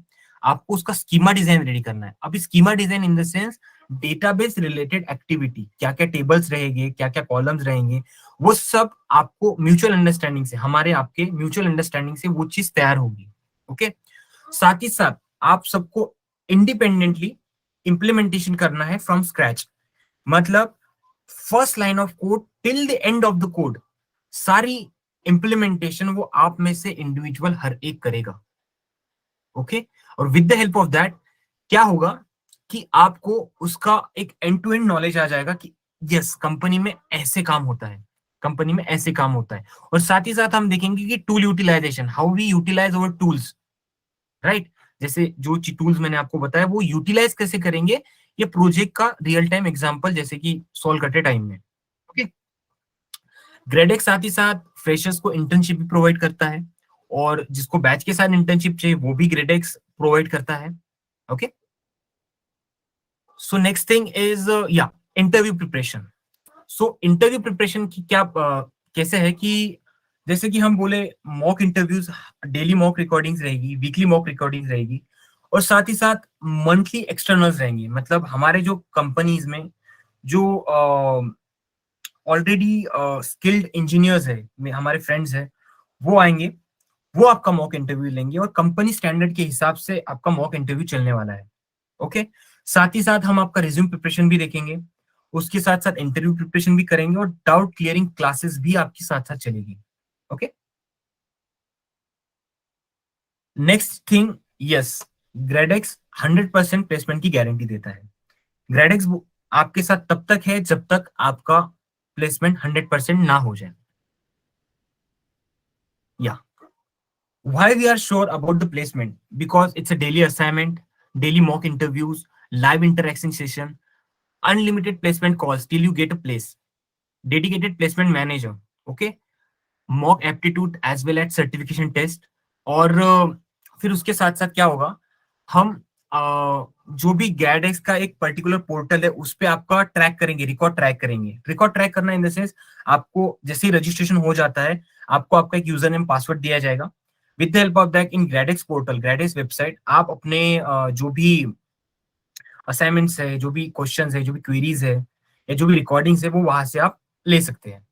Speaker 1: आपको उसका स्कीमा डिजाइन रेडी करना है। अब schema design in the sense database related activity, क्या क्या टेबल्स रहेंगे, क्या क्या कॉलम्स रहेंगे, वो सब आपको म्यूचुअल अंडरस्टैंडिंग से, हमारे आपके म्यूचुअल अंडरस्टैंडिंग से वो चीज तैयार होगी। ओके साथ ही साथ आप सबको इंडिपेंडेंटली इंप्लीमेंटेशन करना है फ्रॉम स्क्रैच, मतलब first line of code till the end of the code, सारी इंप्लीमेंटेशन वो आप में से इंडिविजुअल हर एक करेगा। ओके और with the help of that क्या होगा कि आपको उसका एक एंड टू एंड नॉलेज आ जाएगा कि यस कंपनी में ऐसे काम होता है, कंपनी में ऐसे काम होता है। और साथ ही साथ हम देखेंगे कि tool utilisation, how we utilise our tools, right, जैसे जो टूल्स मैंने आपको बताया वो यूटिलाइज कैसे करेंगे, ये प्रोजेक्ट का रियल टाइम एग्जांपल जैसे कि सॉल्व करते टाइम में। ओके ग्रेडेक्स साथ ही साथ फ्रेशर्स को इंटर्नशिप भी प्रोवाइड करता है, और जिसको बैच के साथ इंटर्नशिप चाहिए वो भी ग्रेडेक्स प्रोवाइड करता है। Okay so next thing is yeah interview preparation. So interview preparation की क्या कैसे है कि जैसे कि हम बोले mock interviews, daily mock recordings रहेगी, वीकली मॉक रिकॉर्डिंग्स रहेगी, और साथ ही साथ मंथली एक्सटर्नल्स रहेंगे। मतलब हमारे जो कंपनीज में जो ऑलरेडी स्किल्ड इंजीनियर्स है, हमारे फ्रेंड्स हैं, वो आएंगे, वो आपका मॉक इंटरव्यू लेंगे, और कंपनी स्टैंडर्ड के हिसाब से आपका मॉक इंटरव्यू चलने वाला है। ओके साथ ही साथ हम आपका रिज्यूम प्रिपरेशन भी देखेंगे, उसके साथ साथ इंटरव्यू प्रिपरेशन भी करेंगे, और डाउट क्लियरिंग क्लासेस भी आपके साथ साथ चलेगी। Okay next thing, yes Gradex 100% placement की गारंटी देता है। ग्रेडेक्स आपके साथ तब तक है जब तक आपका प्लेसमेंट 100% ना हो जाए। या why we are sure about the placement, because it's a daily assignment, daily mock interviews, live interaction session, unlimited placement calls till you get a place, dedicated placement manager, okay, mock aptitude as well as certification test, और फिर उसके साथ साथ क्या होगा, हम जो भी गैडेक्स का एक पर्टिकुलर पोर्टल है उस पे आपका ट्रैक करेंगे, रिकॉर्ड ट्रैक करेंगे। रिकॉर्ड ट्रैक करना इन द सेंस, आपको जैसे ही रजिस्ट्रेशन हो जाता है आपको आपका एक यूजर नेम पासवर्ड दिया जाएगा। With the help of that in Gradex portal, Gradex website, आप अपने जो भी असाइनमेंट्स है, जो भी क्वेश्चंस है, जो भी क्वेरीज है, या जो भी रिकॉर्डिंग्स है, वो वहां से आप ले सकते हैं।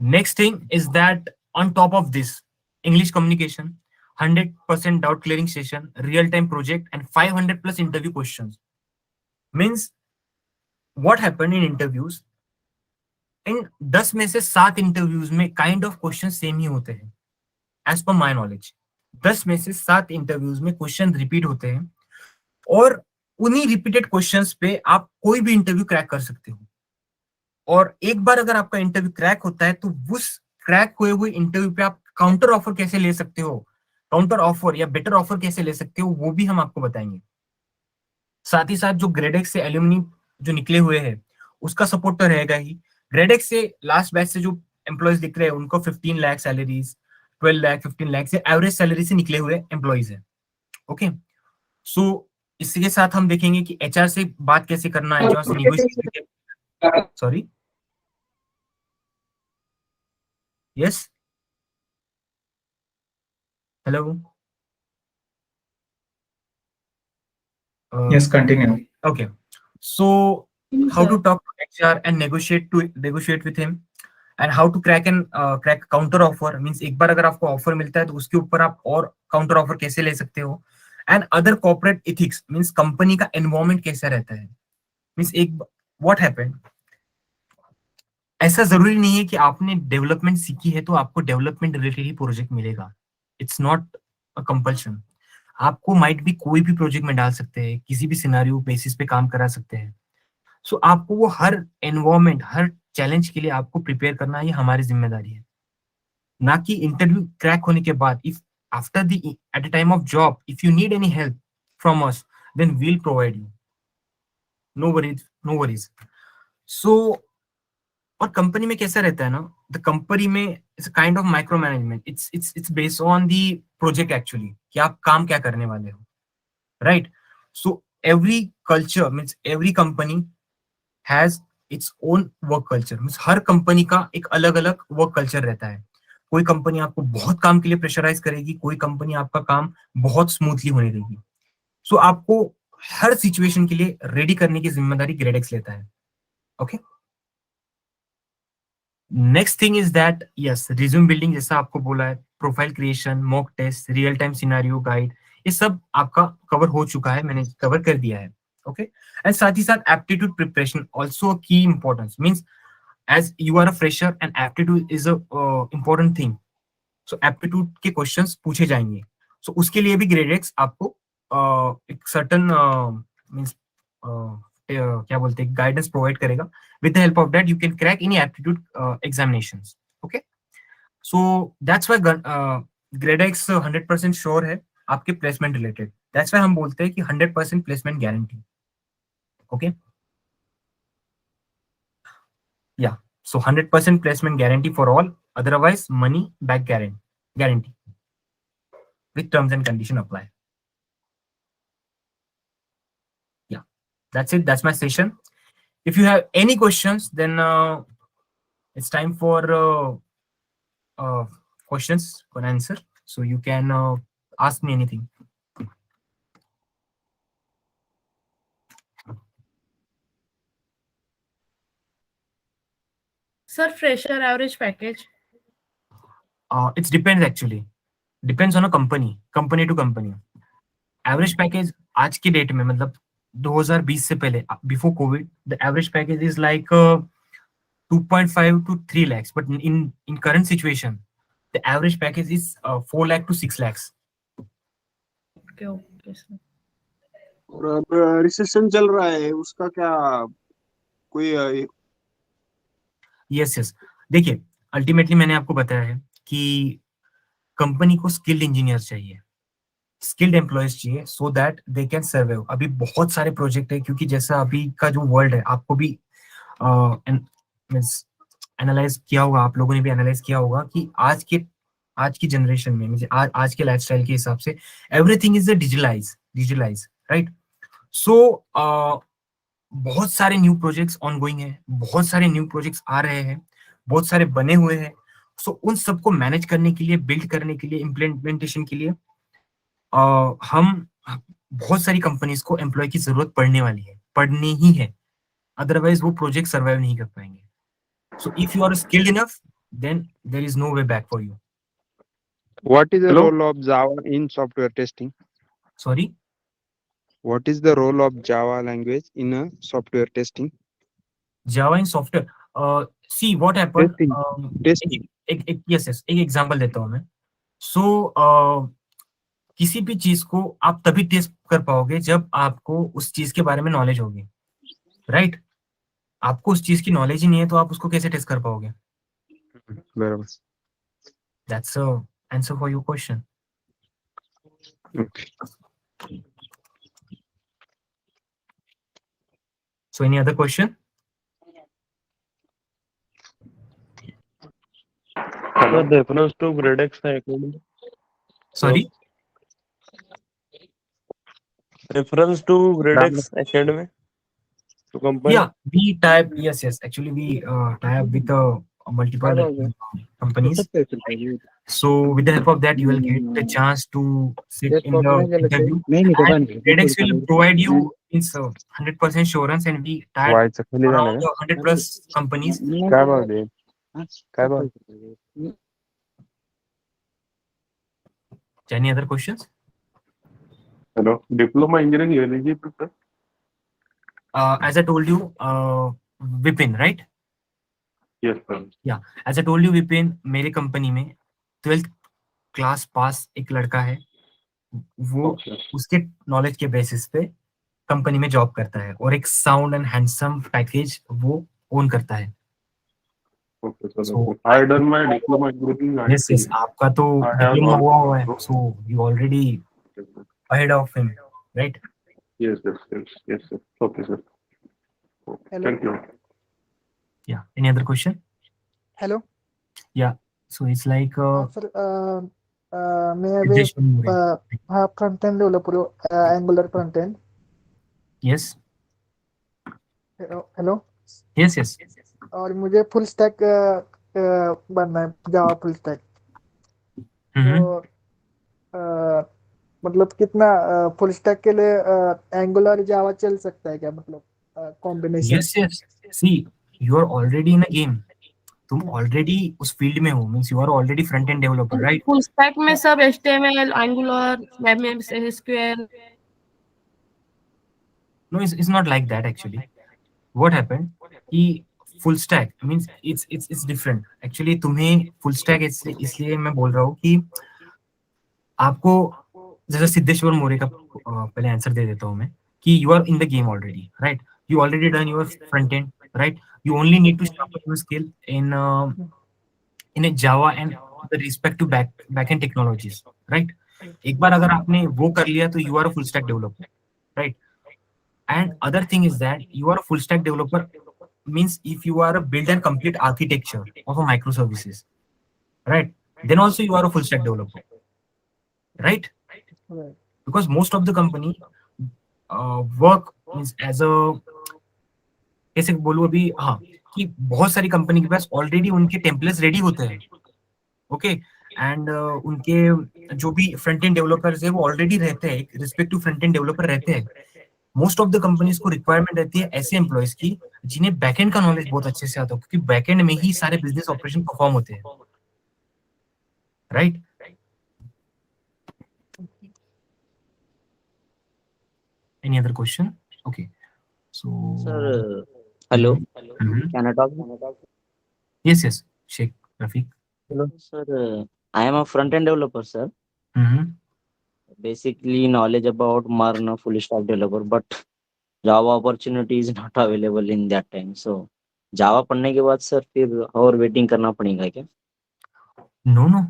Speaker 1: Next thing is that on top of this, English communication, 100% doubt clearing session, real time project and 500 plus interview questions. Means what happened in interviews, in 10 में से 7 इंटरव्यूज में काइंड ऑफ क्वेश्चन सेम ही होते हैं as per my knowledge. 10 में से 7 interviews में question repeat होते हैं, और उन्हीं रिपीटेड क्वेश्चंस पे आप कोई भी इंटरव्यू क्रैक कर सकते हो। और एक बार अगर आपका इंटरव्यू क्रैक होता है तो उस क्रैक हुए हुए इंटरव्यू पे आप काउंटर ऑफर कैसे ले सकते हो, काउंटर ऑफर या बेटर ऑफर कैसे ले सकते हो, वो भी हम आपको बताएंगे। साथ ही साथ जो ग्रेडेक्स से एल्यूमिनी जो निकले हुए हैं उसका सपोर्ट तो रहेगा ही। ग्रेडेक्स से लास्ट बैच से जो एम्प्लॉयज दिख रहे हैं उनको 15 लाख सैलरीज, 12 लाख, 15 लाख से एवरेज सैलरी से निकले हुए एम्प्लॉयज है। ओके, सो इसी के साथ हम देखेंगे कि एचआर से बात कैसे करना है, एचआर से negotiate, sorry, yes, hello,
Speaker 4: Yes, continue.
Speaker 1: okay, so how to talk to HR and negotiate with him, and how to crack counter offer, means एक बार अगर आपको ऑफर मिलता है तो उसके ऊपर आप और काउंटर ऑफर कैसे ले सकते हो। And other corporate ethics, means company का एनवायरनमेंट कैसा रहता है, मींस एक व्हाट हैपेंड, ऐसा जरूरी नहीं है कि आपने डेवलपमेंट सीखी है तो आपको डेवलपमेंट रिलेटेड ही प्रोजेक्ट मिलेगा। It's not a compulsion. आपको माइट भी कोई भी प्रोजेक्ट में डाल सकते हैं, किसी भी सिनेरियो बेसिस पे काम करा सकते हैं। सो आपको वो हर एनवायरनमेंट, हर चैलेंज के लिए आपको प्रिपेयर करना, ये हमारी जिम्मेदारी है। ना कि इंटरव्यू क्रैक होने के बाद, if after the at the time of job if you need any help from us then we'll provide you, no worries, no worries. So और कंपनी में कैसा रहता है ना, द कंपनी में it's kind of micro management, it's based on the project actually, कि आप काम क्या करने वाले हो, right. So every culture means every company has its own work culture, means her company का एक अलग अलग वर्क कल्चर रहता है। कोई कंपनी आपको बहुत काम के लिए प्रेशराइज करेगी, कोई कंपनी आपका काम बहुत स्मूथली होने देगी। सो आपको हर सिचुएशन के लिए रेडी करने की जिम्मेदारी ग्रेडेक्स लेता है। Okay, next thing is that yes, resume building जैसा आपको बोला है, profile creation, mock test, real time scenario guide, ये सब आपका कवर हो चुका है, मैंने कवर कर दिया है। ओके, एंड साथ ही साथ एप्टीट्यूड प्रिपरेशन ऑल्सो की importance, means as you are a fresher and aptitude is a important thing. So aptitude के क्वेश्चंस पूछे जाएंगे, सो उसके लिए भी ग्रेडेक्स आपको एक सर्टन मीन्स क्या बोलते हैं, गाइडेंस प्रोवाइड करेगा। with the help of that you can crack any aptitude examinations. Okay, so that's why GradeX 100% sure है आपके प्लेसमेंट रिलेटेड। that's why हम बोलते हैं कि 100% प्लेसमेंट गारंटी। ओके, या सो 100% placement guarantee for all, otherwise money back guarantee with terms and condition apply. Yeah, that's it, that's my session. If you have any questions, then it's time for questions and answer. So you can ask me anything.
Speaker 3: Sir, fresher average package.
Speaker 1: It depends actually. Depends on a company to company. Average package आज के date में, मतलब 2020 से पहले, before COVID, the average package is like 2.5 to 3 lakhs. But in current situation, the average package is 4 lakh to 6 lakhs.
Speaker 3: Okay, sir.
Speaker 5: और अब recession चल रहा है, उसका क्या कोई
Speaker 1: यस, देखिए अल्टीमेटली मैंने आपको बताया है कि कंपनी को स्किल्ड इंजीनियर चाहिए, स्किल्ड एम्प्लॉयज चाहिए, so that they can survive. अभी बहुत सारे प्रोजेक्ट है, क्योंकि जैसा अभी का जो वर्ल्ड है, आपको भी एनालाइज किया होगा, आप लोगों ने भी एनालाइज किया होगा कि आज की जनरेशन में आज के लाइफस्टाइल के हिसाब से एवरीथिंग इज डिजिटलाइज, राइट? सो बहुत सारे न्यू प्रोजेक्ट्स ऑनगोइंग है, बहुत सारे न्यू प्रोजेक्ट्स आ रहे हैं, बहुत सारे बने हुए हैं। सो उन सबको मैनेज करने के लिए, बिल्ड करने के लिए, इम्प्लीमेंटेशन के लिए हम बहुत सारी कंपनीज को एम्प्लॉय की जरूरत पड़नी ही है, अदरवाइज वो प्रोजेक्ट सर्वाइव नहीं कर पाएंगे। So if you are skilled enough, then there is no way back for you.
Speaker 4: What is the
Speaker 5: Hello?
Speaker 4: role of Java in software testing?
Speaker 1: Sorry,
Speaker 4: What is the role of Java language in a software testing?
Speaker 1: Java in software, see what happen,
Speaker 4: Testing.
Speaker 1: एक example देता हूँ मैं। सो किसी भी चीज को आप तभी टेस्ट कर पाओगे जब आपको उस चीज के बारे में नॉलेज होगी, राइट? आपको उस चीज की नॉलेज ही नहीं है तो आप उसको कैसे टेस्ट कर पाओगे?
Speaker 4: बराबर.
Speaker 1: That's answer for your question.
Speaker 4: Okay.
Speaker 1: So any other question?
Speaker 6: Sir, reference to Gradix Academy.
Speaker 1: Sorry?
Speaker 6: Reference to Gradix Academy. To company.
Speaker 1: Yeah, yes. Actually, we tie up with multiple companies. So with the help of that, you will get the chance to sit in the interview. And Gradix will provide you 100% assurance, and we tied
Speaker 4: व्हायचं खाली
Speaker 1: around
Speaker 4: झालं
Speaker 1: 100 plus companies.
Speaker 4: का? काय भाव दे? काय भाव?
Speaker 1: Any other questions?
Speaker 6: Hello. Diploma engineering eligible, sir?
Speaker 1: As I told you, Vipin, right?
Speaker 6: Yes, sir.
Speaker 1: Yeah, as I told you, Vipin, मेरे company में 12th क्लास पास एक लड़का है, वो
Speaker 6: Okay.
Speaker 1: उसके नॉलेज के बेसिस पे कंपनी में जॉब करता है और एक साउंड एंड हैंडसम पैकेज वो ओन करता है।
Speaker 6: Okay, sir.
Speaker 1: So,
Speaker 6: I done my diploma engineering.
Speaker 1: yes, आपका तो
Speaker 6: I have
Speaker 1: डिप्लोमा
Speaker 6: not-
Speaker 1: हुआ है, so you already ahead of him, right?
Speaker 6: Yes. Okay, sir.
Speaker 7: Hello.
Speaker 6: Thank you.
Speaker 1: Yeah. Any other question?
Speaker 7: Hello.
Speaker 1: Yeah. So it's like
Speaker 7: Sir, may I be
Speaker 1: Siddesh Mure.
Speaker 7: front end developer, Angular front end?
Speaker 1: Yes.
Speaker 7: Hello.
Speaker 1: Yes.
Speaker 7: और मुझे full stack बनना है, Java full stack. तो मतलब कितना full stack के लिए Angular Java चल सकता है क्या, मतलब combination?
Speaker 1: Yes. See, you are already in a game. तुम ऑलरेडी उस फील्ड में हो, means you are already front end developer, right?
Speaker 3: Full stack में सब HTML, Angular, SQL.
Speaker 1: No, it's not like that actually. What happened? कि full stack means it's different. Actually तुम्हें full stack इसलिए मैं बोल रहा हूँ कि आपको, जैसे सिद्धेश्वर मोरे का पहले आंसर दे देता हूँ मैं, कि you are in the game already, right? You already done your front end, right? You only need to sharpen your skill in a Java and the respective backend technologies, right? एक बार अगर आपने वो कर लिया तो you are a full stack developer, right? And other thing is that you are a full stack developer means if you are a build and complete architecture of a microservices, right? Then also you are a full stack developer, right?
Speaker 7: Right.
Speaker 1: Because most of the company work means as a, कैसे बोलूं अभी, हाँ, कि बहुत सारी company के पास already उनके templates ready होते हैं, ओके, एंड उनके जो भी फ्रंट एंड डेवलपर्स है वो ऑलरेडी रहते हैं, रिस्पेक्टिव फ्रंट एंड डेवलपर रहते हैं। मोस्ट ऑफ द कंपनीज को रिक्वायरमेंट रहती है ऐसे एम्प्लॉयज की जिन्हें बैकएंड का नॉलेज बहुत अच्छे से आता हो, क्योंकि बैकएंड में ही सारे बिजनेस ऑपरेशन परफॉर्म होते हैं, right? Any other question? Okay, so
Speaker 8: Sir, hello. Can I talk?
Speaker 1: yes, Sheikh Rafiq.
Speaker 8: Hello, sir. I am a front-end developer, sir. Basically, knowledge about Marna full stack developer, but Java opportunity is not available in that time. So, Java पढ़ने के बाद sir फिर और waiting करना पड़ेगा क्या?
Speaker 1: No,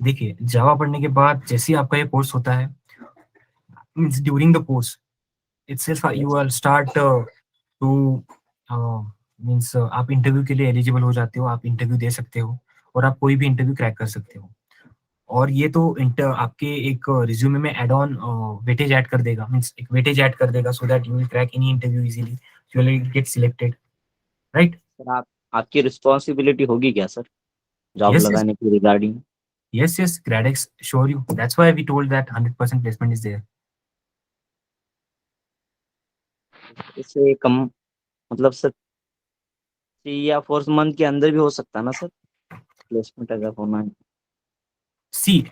Speaker 1: देखिए, जावा पढ़ने के बाद जैसे ही आपका ये कोर्स होता है, during the course itself you will start to means आप इंटरव्यू के लिए एलिजिबल हो जाते हो, आप इंटरव्यू दे सकते हो और आप कोई भी इंटरव्यू क्रैक कर सकते हो। और ये तो आपके एक रिज्यूमे में एड ऑन वेटेज ऐड कर देगा, मीन्स एक वेटेज ऐड कर देगा, सो that you will crack any interview easily, you will get selected, right?
Speaker 8: Sir आप आपकी रिस्पॉन्सिबिलिटी होगी क्या सर जॉब
Speaker 1: Yes, yes.
Speaker 8: लगाने की regarding?
Speaker 1: Yes, yes, GradX sure you. That's why we told that 100% placement is there.
Speaker 8: इससे कम मतलब sir 3 या 4 month के अंदर भी हो सकता है ना सर प्लेसमेंट अगर होना है?
Speaker 1: See,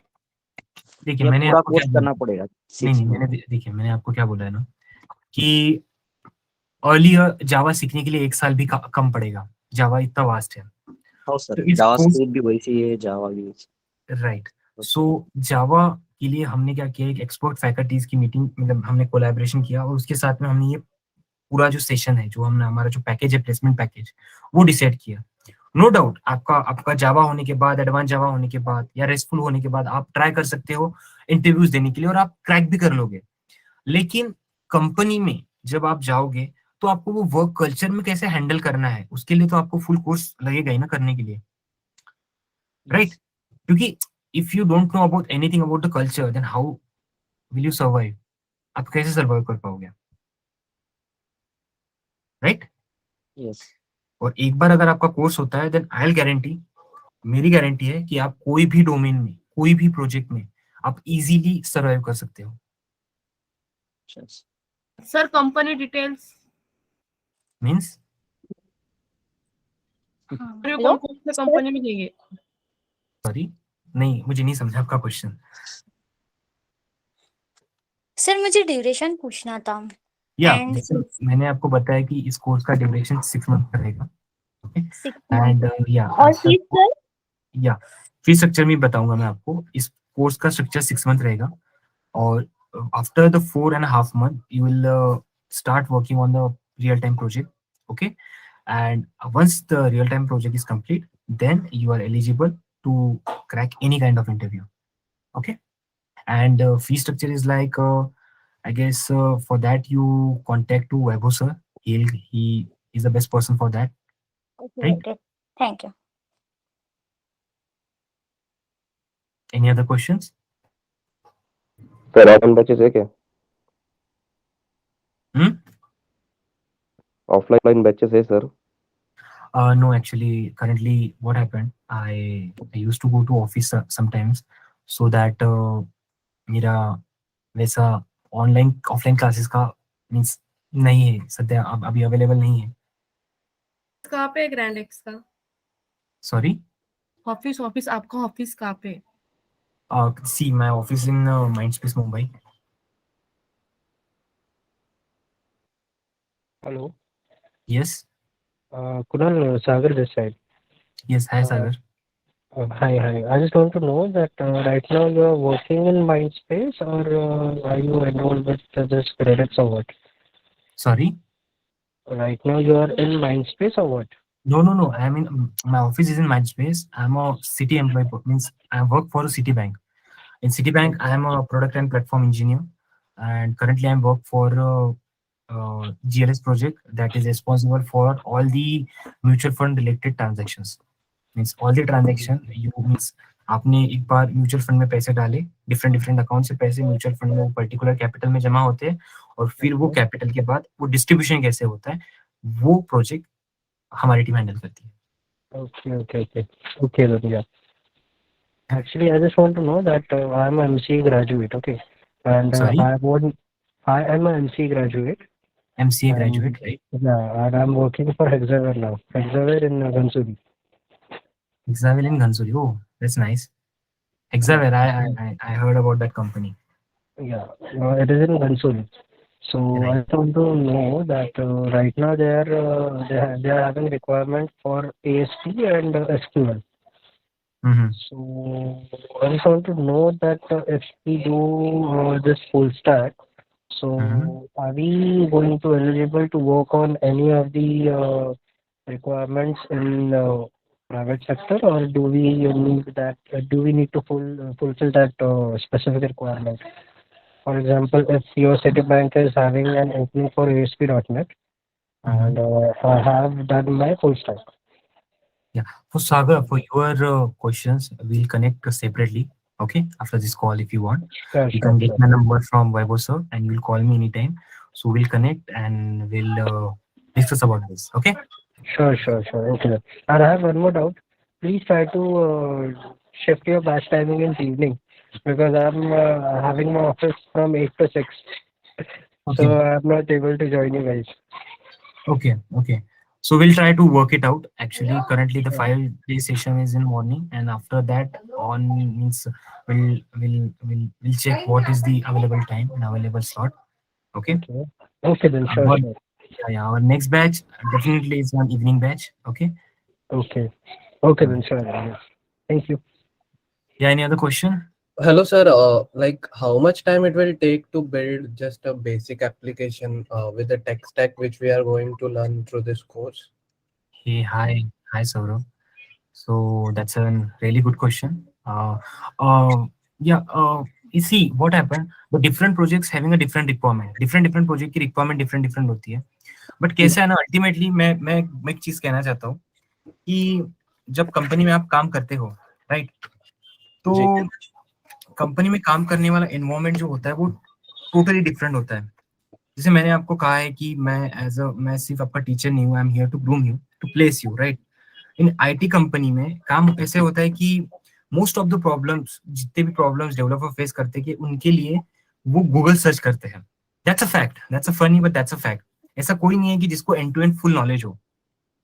Speaker 1: देखिए
Speaker 8: या
Speaker 1: मैंने
Speaker 8: पूरा
Speaker 1: आपको क्या
Speaker 8: कोर्स
Speaker 1: बोला,
Speaker 8: करना पड़ेगा
Speaker 1: नहीं
Speaker 8: 6
Speaker 1: नहीं,
Speaker 8: मंथ?
Speaker 1: देखिए मैंने आपको क्या बोला है ना कि अर्लियर जावा सीखने के लिए 1 साल भी कम पड़ेगा, जावा इतना वास्ट है।
Speaker 8: हाँ
Speaker 1: तो
Speaker 8: सर
Speaker 1: इस कोर्स,
Speaker 8: जावास्क्रिप्ट भी वैसी है, जावा भी वैसी।
Speaker 1: राइट, सो जावा के लिए हमने क्या किया, एक एक्सपर्ट फैकल्टीज की मीटिंग, मतलब हमने कोलैबोरेशन किया और उसके साथ में हमने ये पूरा जो सेशन है, जो हमने हमारा जो पैकेज है, प्लेसमेंट पैकेज, वो डिसाइड किया। नो डाउट आपका जावा होने के बाद, एडवांस जावा होने के बाद या रेस्टफुल होने के बाद आप ट्राई कर सकते हो इंटरव्यूज देने के लिए और आप क्रैक भी कर लोगे। लेकिन कंपनी में जब आप जाओगे तो आपको वो वर्क कल्चर में कैसे हैंडल करना है, उसके लिए तो आपको फुल कोर्स लगेगा ही ना करने के लिए, राइट? क्योंकि if you don't know about anything about the culture, then how will you survive? आप कैसे सर्वाइव कर पाओगे, राइट?
Speaker 8: यस
Speaker 1: और एक बार अगर आपका कोर्स होता है, देन आई विल गारंटी, मेरी गारंटी है कि आप कोई भी डोमेन में, कोई भी प्रोजेक्ट में आप इजीली सर्वाइव कर सकते हो।
Speaker 3: सर कंपनी डिटेल्स
Speaker 1: मींस
Speaker 3: कौन कौन से कंपनी में देंगे?
Speaker 1: सॉरी, नहीं, मुझे नहीं समझा आपका क्वेश्चन।
Speaker 9: सर मुझे ड्यूरेशन पूछना था।
Speaker 1: या
Speaker 9: And
Speaker 1: जैसे मैंने आपको बताया कि इस कोर्स का ड्यूरेशन 6 मंथ का रहेगा,
Speaker 9: six months.
Speaker 1: एंड या
Speaker 9: और फीस सर?
Speaker 1: या फीस स्ट्रक्चर में बताऊंगा मैं आपको। इस कोर्स का स्ट्रक्चर 6 मंथ रहेगा और after the 4.5 month you will start working on the real time project, okay? And once the real time project is complete, then you are eligible to crack any kind of interview, okay? And fee structure is like I guess for that you contact to Vaibhav sir. He is the best person for that,
Speaker 9: Okay,
Speaker 1: right?
Speaker 9: okay. Thank you.
Speaker 1: Any other questions?
Speaker 10: Sir online batches है क्या? Offline batches है sir?
Speaker 1: No, actually, currently, what happened? I used to go to office sometimes, so that मेरा वैसा online offline classes का means नहीं है सध्या, अभी अवेलेबल नहीं है।
Speaker 3: कहाँ पे ग्रैंड एक्स का
Speaker 1: सॉरी,
Speaker 3: ऑफिस आपका ऑफिस कहाँ पे?
Speaker 1: See my office in Mindspace Mumbai.
Speaker 11: Hello,
Speaker 1: yes
Speaker 11: Kunal, Sagar this side.
Speaker 1: Yes, hi Sagar.
Speaker 11: Hi, hi. I just want to know that right now you are working in Mindspace or are you enrolled with this credits or what?
Speaker 1: Sorry,
Speaker 11: Right now you are in Mindspace or what?
Speaker 1: no, I mean my office is in Mindspace. I'm a city employee, means I work for Citibank. In Citibank, I am a product and platform engineer, and currently I work for GLS project that is responsible for all the mutual fund related transactions. Means all the transaction you means आपने एक बार mutual fund में पैसे डाले, different account से पैसे mutual fund में particular capital में जमा होते हैं और फिर वो कैपिटल के बाद वो डिस्ट्रीब्यूशन कैसे होता है, वो प्रोजेक्ट हमारी टीम हैंडल करती है।
Speaker 11: Okay, then yeah. Actually, I just want to know that I am a MCA graduate, okay, and
Speaker 1: Sorry?
Speaker 11: I am a MCA graduate.
Speaker 1: MCA graduate, right?
Speaker 11: Yeah, and I'm working for Hexaware now. Hexaware in Gansuri.
Speaker 1: Hexaware in Gansuri. Oh, that's nice. Hexaware, I heard about that company.
Speaker 11: Yeah, it is in Gansuri. So
Speaker 1: Right.
Speaker 11: I just want to know that right now they are having requirement for ASP and SQL.
Speaker 1: Mm-hmm.
Speaker 11: So I just want to know that if we do this full stack, so are we going to eligible to work on any of the requirements in private sector, or do we need that? Do we need to fulfill that specific requirement? For example, if your Citibank is having an opening for ASP.NET, and I have done my full stack.
Speaker 1: Yeah. For Sagar, for your questions, we'll connect separately. Okay, after this call, if you want,
Speaker 11: Sure,
Speaker 1: you
Speaker 11: sure,
Speaker 1: can get
Speaker 11: sure.
Speaker 1: my number from Vaibhav sir, and you'll call me anytime. So we'll connect and we'll discuss about this. Okay.
Speaker 11: Sure, sure, sure. Okay. And I have one more doubt. Please try to shift your batch timing in the evening because I'm having my office from 8 to 6.
Speaker 1: Okay.
Speaker 11: So I'm not able to join you guys.
Speaker 1: Okay. Okay. So we'll try to work it out. Actually, currently the 5-day session is in morning, and after that on means we'll check what is the available time and available slot. Okay.
Speaker 11: Okay. Okay, then sure,
Speaker 1: Our,
Speaker 11: sure.
Speaker 1: yeah, our next batch definitely is an evening batch. Okay.
Speaker 11: Okay. Okay, then sure. Yes. Thank you.
Speaker 1: Yeah. Any other question?
Speaker 12: Hello, sir. Like, how much time it will take to build just a basic application with the tech stack which we are going to learn through this course?
Speaker 1: Hey, hi, Saurav. So that's a really good question. Yeah. You see what happened. The different projects having a different requirement. Different project की requirement different होती है. But कैसा है ना, ultimately मैं एक चीज कहना चाहता हूँ कि जब कंपनी में आप काम करते हो, राइट, तो कंपनी में काम करने वाला एनवायरनमेंट जो होता है वो टोटली डिफरेंट होता है. जैसे मैंने आपको कहा है कि मैं सिर्फ आपका टीचर नहीं हूँ, I am here to groom you, to place you, right. In IT company में काम ऐसे होता है कि मोस्ट ऑफ द प्रॉब्लम्स, जितने भी प्रॉब्लम्स डेवलपर फेस करते हैं, कि उनके लिए वो गूगल सर्च करते हैं. That's a fact, that's a funny but that's a fact. ऐसा कोई नहीं है कि जिसको end to end full knowledge हो.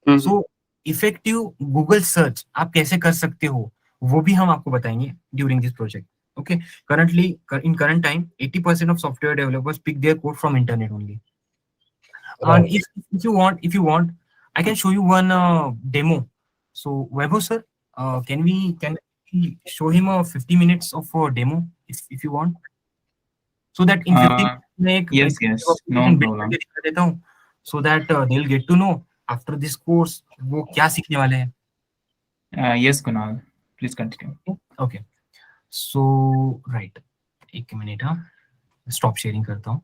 Speaker 1: सो इफेक्टिव गूगल सर्च आप कैसे कर सकते हो वो भी हम आपको बताएंगे during this project. Okay, currently in current time 80% of software developers pick their code from internet only. And if you want I can show you one demo. So Vaibhav sir, can we show him a 50 minutes of demo if you want, so that in 50 minutes
Speaker 13: yes, no problem.
Speaker 1: दिखा देता हूँ, so that they'll get to know after this course वो क्या सीखने वाले हैं.
Speaker 13: Yes Kunal, please continue.
Speaker 1: Okay. So right, एक minute, हाँ, स्टॉप शेयरिंग करता हूँ.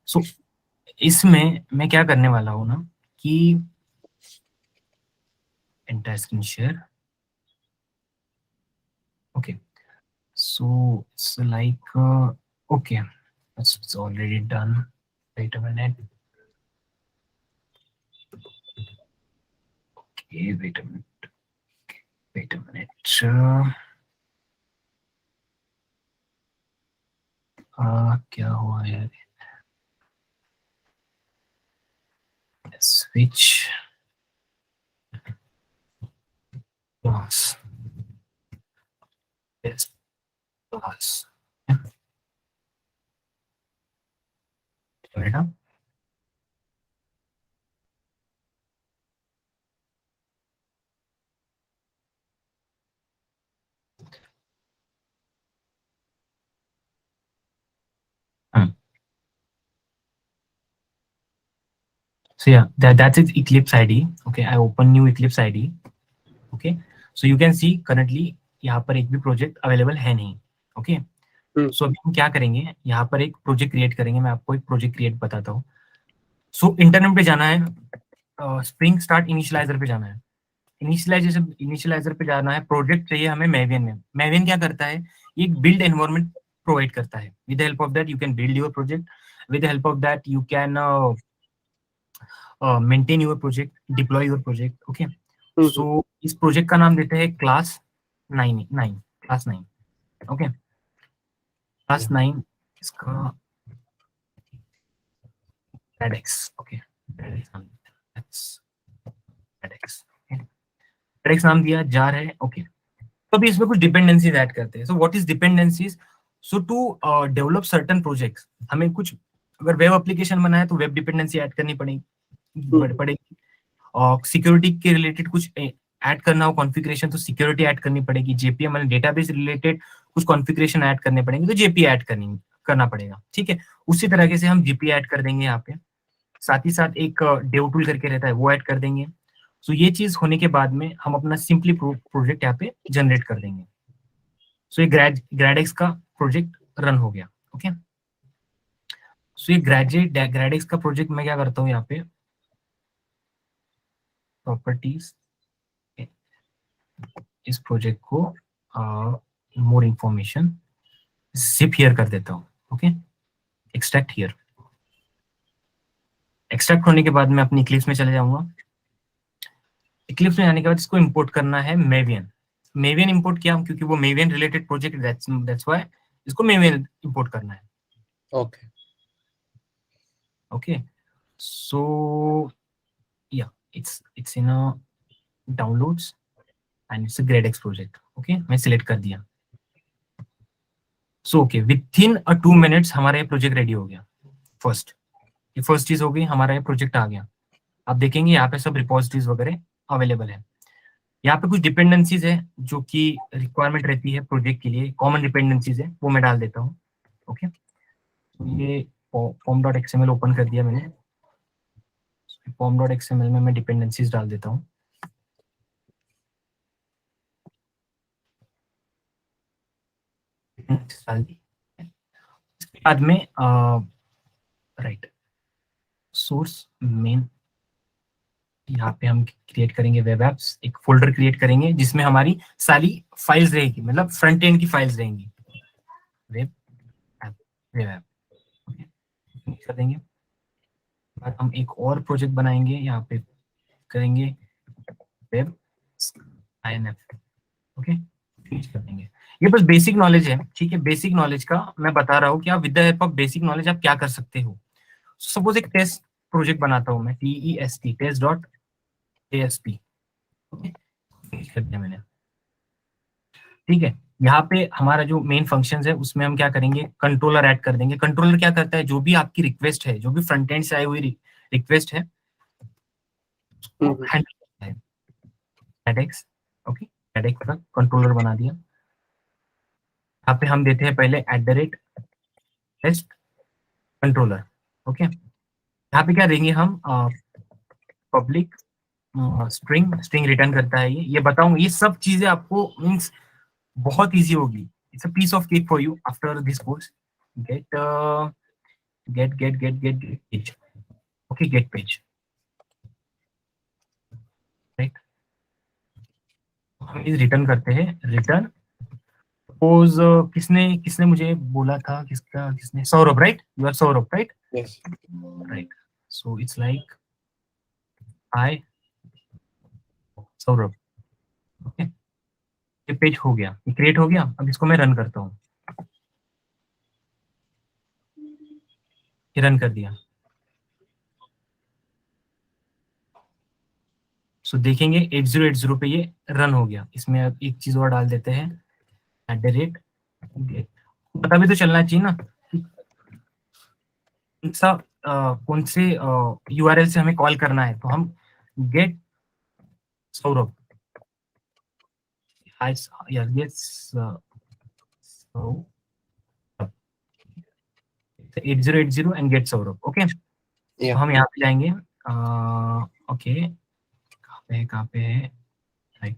Speaker 1: सो इसमें मैं क्या करने वाला हूँ ना कि entire screen share. Okay, so it's like okay, it's already done. Wait a minute. Okay, wait a minute. क्या हुआ यार? Switch. Plus. Yes. Plus. Yeah. So yeah, that's it, Eclipse ID. Okay, I open new Eclipse ID. Okay, so you can see currently यहाँ पर एक भी project available है नहीं. Okay, सो अभी हम क्या करेंगे, यहाँ पर एक प्रोजेक्ट क्रिएट करेंगे. मैं आपको एक प्रोजेक्ट क्रिएट बताता हूँ. सो इंटरनेट पे जाना है, स्प्रिंग स्टार्ट इनिशियलाइजर पे जाना है. इनिशियलाइजर पे जाना है. प्रोजेक्ट चाहिए हमें मेवियन में. मेवियन क्या करता है, एक बिल्ड एनवायरनमेंट प्रोवाइड करता है. With the help of that you can build your project. With the help of that you can maintain your project, deploy your project. Okay, so इस प्रोजेक्ट का नाम देते हैं क्लास 9. क्लास 9. ओके, क्लास 9 इसका TEDx. Okay, TEDx नाम दिया जा रहा है. ओके, तो अभी इसमें कुछ डिपेंडेंसीज ऐड करते हैं. So what is dependencies? So to develop certain projects हमें कुछ, अगर वेब एप्लीकेशन बनाए तो वेब डिपेंडेंसी ऐड करनी पड़ेगी. और सिक्योरिटी के रिलेटेड कुछ ऐड करना हो कॉन्फ़िगरेशन, तो सिक्योरिटी ऐड करनी पड़ेगी. जेपीए मतलब डेटाबेस रिलेटेड कुछ कॉन्फ़िगरेशन ऐड करने पड़ेंगे, तो जेपीए ऐड करना पड़ेगा. ठीक है, उसी तरीके से हम जेपीए ऐड कर देंगे यहाँ पे. साथ ही साथ एक डेव टूल करके रहता है, वो ऐड कर देंगे. सो ये चीज होने के बाद में हम अपना सिंपली प्रोजेक्ट यहाँ पे जनरेट कर देंगे. सो ये ग्रैडेक्स का प्रोजेक्ट रन हो गया. ओके, सो ये ग्रेडेक्स का प्रोजेक्ट मैं क्या करता हूँ यहाँ पे, प्रॉपर्टीज, इस प्रोजेक्ट को मोर इंफॉर्मेशन जिप हियर कर देता हूँ, ओके, एक्सट्रैक्ट हियर। एक्सट्रैक्ट होने के बाद मैं अपनी इक्लिप्स में चले जाऊंगा। इक्लिप्स में जाने के बाद इसको इंपोर्ट करना है मेवियन। मेवियन इंपोर्ट किया क्योंकि वो मेवियन रिलेटेड प्रोजेक्ट, दैट्स व्हाई इसको मेवियन इंपोर्ट करना है।
Speaker 12: Okay.
Speaker 1: Okay, so yeah, it's in a downloads and it's a GradeX project. Okay, मैं सिलेक्ट कर दिया। So okay, within a 2 minutes हमारा ये प्रोजेक्ट रेडी हो गया। ये फर्स्ट चीज हो गई, हमारा ये प्रोजेक्ट आ गया। आप देखेंगे यहाँ पे सब रिपोजिटरीज वगैरह अवेलेबल है। यहाँ पे कुछ डिपेंडेंसीज है जो कि रिक्वायरमेंट रहती है प्रोजेक्ट के लिए, कॉमन डिपेंडेंसीज है, वो मैं डाल देता हूँ। ओके, ये form.xml ओपन कर दिया मैंने। form.xml में मैं डिपेंडेंसीज डाल देता हूँ। डाल दी। इसके बाद में राइट सोर्स मेन, यहाँ पे हम क्रिएट करेंगे वेब एप्स, एक फोल्डर क्रिएट करेंगे जिसमें हमारी सारी फाइल्स रहेगी, मतलब फ्रंट एंड की फाइल्स रहेंगी। वेब ऐप कर देंगे। बाद हम एक और प्रोजेक्ट बनाएंगे, यहाँ पे करेंगे वेब INF। ओके, कर देंगे। ये बस बेसिक नॉलेज है, ठीक है, बेसिक नॉलेज का मैं बता रहा हूँ कि आप with the help of basic knowledge आप क्या कर सकते हो। सपोज एक टेस्ट प्रोजेक्ट बनाता हूँ मैं, TEST test.asp, कर दिया मैंने, ठीक है। यहाँ पे हमारा जो मेन फंक्शंस है उसमें हम क्या करेंगे, कंट्रोलर ऐड कर देंगे। कंट्रोलर क्या करता है, जो भी आपकी रिक्वेस्ट है, जो भी फ्रंट एंड से आई हुई रिक्वेस्ट है उसको हैंडल करता है। GradeX, ओके, GradeX का कंट्रोलर बना दिया। यहाँ पे हम देते हैं पहले @test कंट्रोलर, ओके। यहाँ पे क्या देंगे हम, पब्लिक स्ट्रिंग रिटर्न करता है ये बताऊंगा। ये सब चीजें आपको मीन्स बहुत इजी होगी। It's a piece of cake for you after this course. Get page, okay, get page, right. हम इस रिटर्न करते हैं, रिटर्न सपोज किसने मुझे बोला था, किसने, Saurabh, right, you are Saurabh, right?
Speaker 12: Yes.
Speaker 1: Right, so it's like I Saurabh, okay. ये पेज हो गया, ये क्रिएट हो गया। अब इसको मैं रन करता हूँ, ये रन कर दिया। सो देखेंगे 8080 पे ये रन हो गया। इसमें अब एक चीज और डाल देते हैं, @ पता भी तो चलना चाहिए ना कौन से URL से हमें कॉल करना है। तो हम get Saurabh, so 8080 and get Saurabh, okay. तो हम यहाँ पे जाएंगे, ओके, कहाँ पे है, right.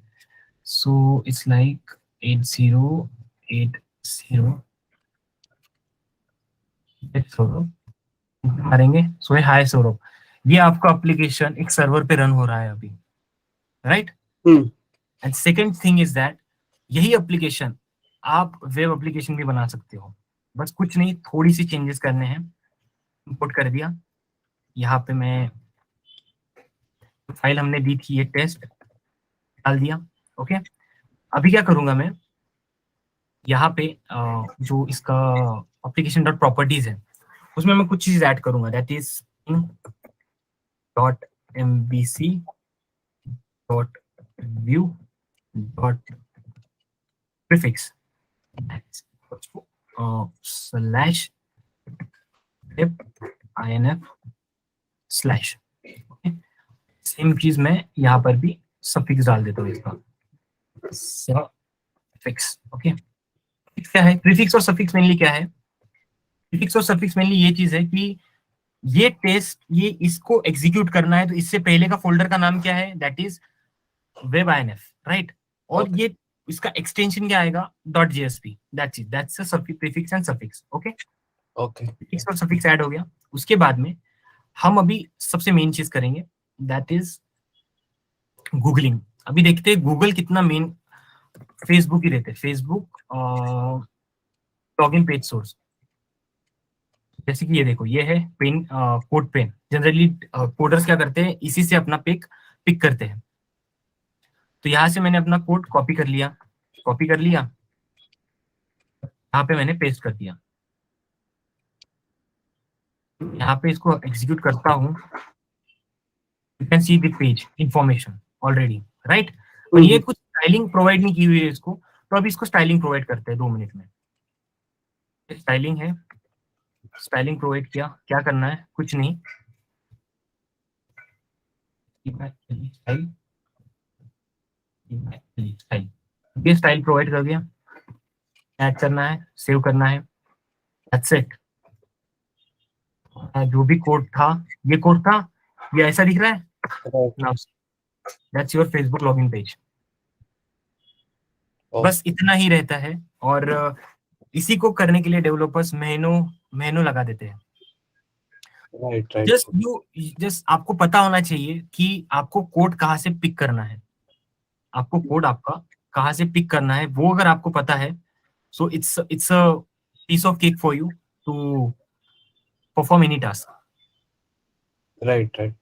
Speaker 1: So it's like 8080 get Saurabh मारेंगे। सो हाय सौरभ, ये आपका एप्लीकेशन एक सर्वर पे रन हो रहा है अभी, right. And second thing is that यही एप्लीकेशन आप वेब एप्लीकेशन भी बना सकते हो। बस कुछ नहीं, थोड़ी सी चेंजेस करने हैं। इंपोर्ट कर दिया, यहाँ पे मैं फाइल हमने दी थी ये टेस्ट डाल दिया, ओके। अभी क्या करूंगा मैं, यहाँ पे जो इसका एप्लीकेशन डॉट प्रॉपर्टीज है उसमें मैं कुछ चीज ऐड करूंगा, that is .mbc.view prefix slash .inf slash, same चीज मैं यहाँ पर भी सफिक्स डाल देता हूँ इसका, सफिक्स, ओके। क्या है प्रीफिक्स और सफिक्स मेनली क्या है? प्रीफिक्स और सफिक्स मेनली ये चीज है कि ये टेस्ट, ये इसको एग्जीक्यूट करना है तो इससे पहले का फोल्डर का नाम क्या है, that is web INF, right. और ये इसका एक्सटेंशन क्या आएगा, .jsp, that's it, that's a prefix and suffix, okay.
Speaker 12: Okay
Speaker 1: prefix और सफिक्स ऐड हो गया। उसके बाद में हम अभी सबसे मेन चीज करेंगे, दैट इज गूगलिंग। अभी देखते हैं गूगल कितना मेन फेसबुक ही रहते हैं, फेसबुक लॉगिन पेज सोर्स। जैसे कि ये देखो, ये है pen, code pen. Generally coders क्या करते हैं, इसी से अपना पिक करते हैं। तो यहाँ से मैंने अपना कोड कॉपी कर लिया, यहाँ पे मैंने पेस्ट कर दिया। यहाँ पे इसको एग्जीक्यूट करता हूँ, you can see the page information already, right. और ये कुछ स्टाइलिंग प्रोवाइड नहीं की हुई है इसको, तो अभी इसको स्टाइलिंग प्रोवाइड करते हैं 2 मिनट में। स्टाइलिंग है, स्टाइलिंग प्रोवाइड किया, क्या करना है, कुछ नहीं, स्टाइल प्रोवाइड कर दिया, ऐड करना है, सेव करना है, दैट्स इट। जो भी कोड था, ये कोड था, ये ऐसा दिख रहा है, now that's your Facebook login page. बस इतना ही रहता है, और इसी को करने के लिए डेवलपर्स महीनों लगा देते हैं।
Speaker 12: राइट
Speaker 1: जस्ट आपको पता होना चाहिए कि आपको कोड कहाँ से पिक करना है, आपको कोड आपका कहाँ से पिक करना है, वो अगर आपको पता है, so it's a piece of cake for you to perform any task.
Speaker 12: Right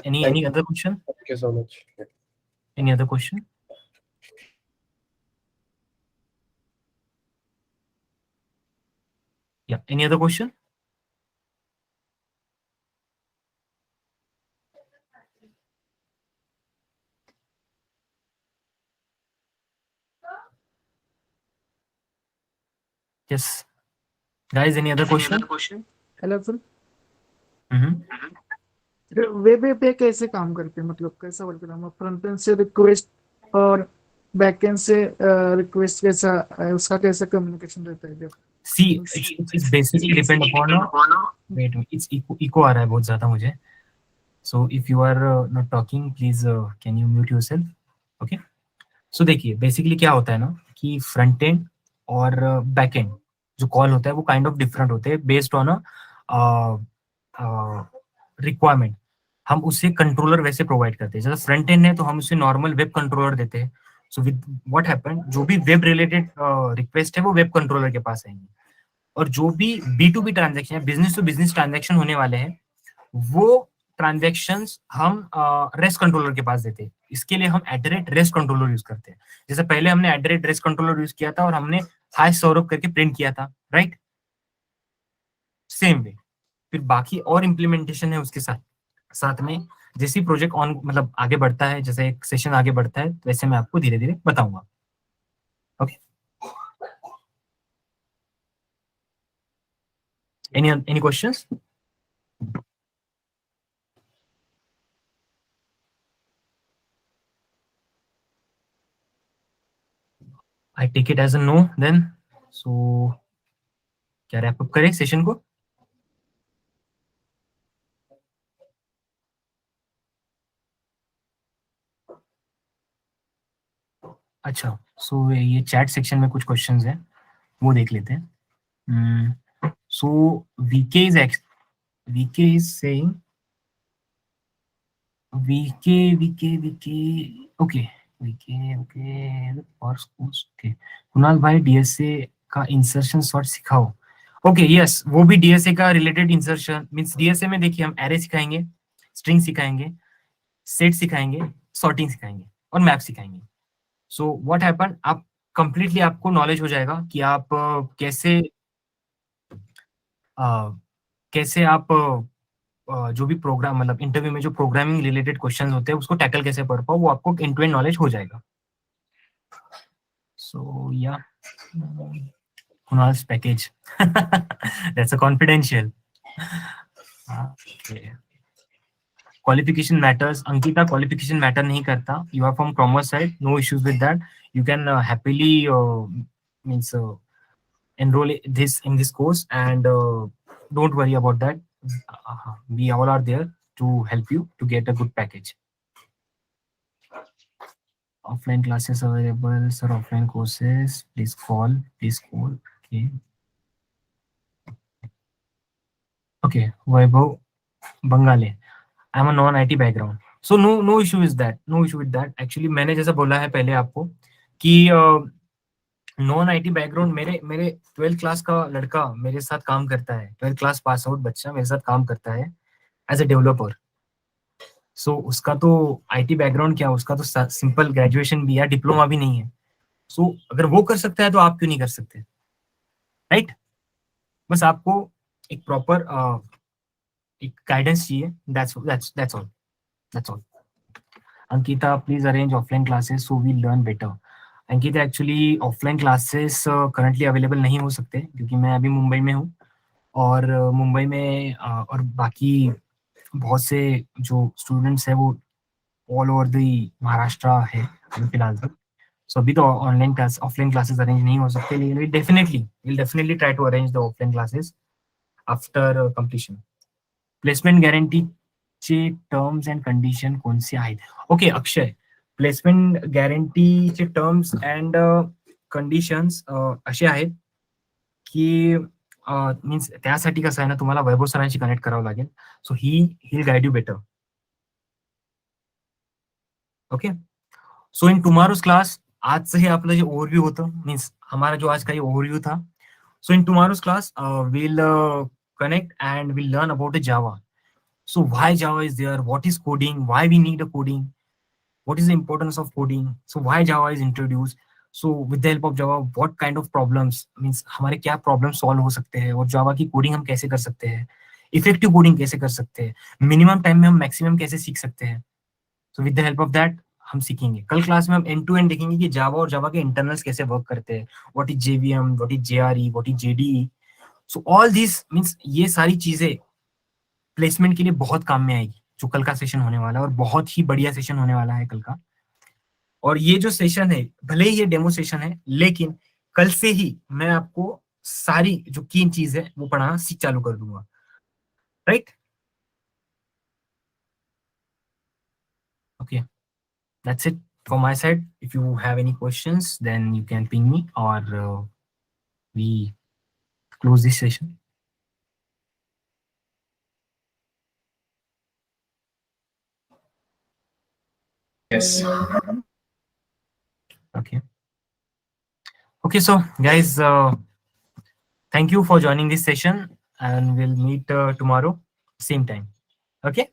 Speaker 1: Any other question?
Speaker 12: Thank you so much.
Speaker 1: Any other question? Yeah, any other question? Yes. Guys, any other question?
Speaker 7: Hello sir,
Speaker 1: Mm-hmm.
Speaker 7: Web पे कैसे काम करते हैं, मतलब कैसा work करते हैं? Front end से रिक्वेस्ट और बैक एंड से रिक्वेस्ट कैसा, उसका कैसा कम्युनिकेशन रहता है?
Speaker 1: See, it's basically depend upon wait, it's echo आ रहा है बहुत ज्यादा मुझे, so if you are not talking, please can you mute yourself? Okay. So देखिए बेसिकली क्या होता है ना, कि फ्रंट एंड और बैक एंड जो कॉल होता है वो काइंड ऑफ डिफरेंट होते हैं बेस्ड ऑन रिक्वायरमेंट। हम उससे कंट्रोलर वैसे प्रोवाइड करते हैं, जैसे फ्रंट एंड है तो हम उसे नॉर्मल वेब कंट्रोलर देते हैं। सो विद व्हाट हैपन, जो भी वेब रिलेटेड रिक्वेस्ट है वो वेब कंट्रोलर के पास आएंगे, और जो भी B2B ट्रांजेक्शन है, बिजनेस टू बिजनेस ट्रांजेक्शन होने वाले हैं, वो ट्रांजेक्शंस हम रेस्ट कंट्रोलर के पास देते हैं। इसके लिए हम @REST कंट्रोलर यूज करते हैं। जैसे पहले हमने @REST कंट्रोलर यूज किया था और हमने हाय सौरभ करके प्रिंट किया था, राइट। सेम वे फिर बाकी और इम्प्लीमेंटेशन है उसके साथ में। जैसे प्रोजेक्ट ऑन मतलब आगे बढ़ता है, जैसे एक सेशन आगे बढ़ता है, वैसे मैं आपको धीरे धीरे बताऊंगा। Okay, any questions? I take it as a no then. So क्या रैप अप करें सेशन को? अच्छा, सो ये चैट सेक्शन में कुछ क्वेश्चंस हैं, वो देख लेते हैं। सो VK is saying VK okay और schools okay। कुणाल भाई DSA का इंसर्शन सॉर्ट सिखाओ। ओके यस, वो भी DSA का रिलेटेड इंसर्शन मींस DSA में देखिए हम एरे सिखाएंगे, स्ट्रिंग सिखाएंगे, सेट सिखाएंगे, सॉर्टिंग सिखाएंगे और मैप सिखाएंगे। सो व्हाट हैपन, आप कंप्लीटली आपको नॉलेज हो जाएगा कि आप कैसे आप जो भी प्रोग्राम मतलब इंटरव्यू में जो प्रोग्रामिंग रिलेटेड क्वेश्चंस होते हैं उसको टैकल कैसे कर पाओ, वो आपको एंड टू एंड नॉलेज हो जाएगा। सो या Kunal's package that's a confidential. Okay. Qualification matters. Ankita, qualification matter नहीं करता. You are from commerce side, no issues with that. You can happily enroll in this course and don't worry about that. We all are there to help you to get a good package. Offline classes available, sir. Offline courses, please call. Okay. Okay, Vaibhav Bangale. I'm a non-IT background. So no issue is that. No issue with that. Actually मैंने जैसा बोला है पहले आपको कि non IT background मेरे 12th class का लड़का मेरे साथ काम करता है, 12th क्लास पास आउट बच्चा मेरे साथ काम करता है एज ए डेवलपर. सो उसका तो आईटी बैकग्राउंड क्या, उसका तो सिंपल ग्रेजुएशन भी है, डिप्लोमा भी नहीं है. सो अगर वो कर सकता है तो आप क्यों नहीं कर सकते, राइट? बस आपको एक प्रॉपर एक गाइडेंस चाहिए. that's all. Ankita, please arrange offline classes so we learn better. Ankita, actually offline classes currently available नहीं हो सकते क्योंकि मैं अभी मुंबई में हूँ और मुंबई में और बाकी बहुत से जो स्टूडेंट्स हैं वो ऑल ओवर द महाराष्ट्र है अभी फिलहाल तक. सो अभी तो ऑफलाइन क्लासेस अरेंज नहीं हो सकते, लेकिन will definitely try to arrange the offline classes after completion. Placement गॅरंटीचे टर्म्स अँड कंडिशन कोणते आहेत? ओके अक्षय, प्लेसमेंट गॅरंटीचे टर्म्स अँड कंडिशन्स असे आहेत की मीन्स त्यासाठी कसं आहे ना, तुम्हाला वैभव सरांशी कनेक्ट करावं लागेल. So he guide you better. Okay, so in tomorrow's class, आजचं हे आपलं जे ओव्हरव्ह्यू होतं, मीन्स हमारा जो आज का ये ओव्हरव्ह्यू था. So in tomorrow's class will connect and we'll learn about the Java. So why Java is there, what is coding, why we need a coding, what is the importance of coding, so why Java is introduced, so with the help of Java what kind of problems, means हमारे क्या problem solve हो सकते हैं और Java की coding हम कैसे कर सकते हैं, effective coding कैसे कर सकते हैं, minimum time में हम maximum कैसे सीख सकते हैं. So with the help of that हम सीखेंगे. कल क्लास में हम एंड टू एंड देखेंगे कि जावा और जावा के इंटरनल्स कैसे वर्क करते हैं, what is JVM, what is JRE, what is JDE. So all this means ये सारी चीजें प्लेसमेंट के लिए बहुत काम में आएगी, जो कल का सेशन होने वाला है और बहुत ही बढ़िया सेशन होने वाला है कल का. और ये जो सेशन है, भले ही ये डेमो सेशन है, लेकिन कल से ही मैं आपको सारी जो कीन चीज है वो पढ़ाना चालू कर दूंगा, right? Okay, that's it from my side. If you have any questions, then you can ping me or we close this session.
Speaker 13: Yes.
Speaker 1: Okay. So guys, thank you for joining this session and we'll meet tomorrow, same time. Okay.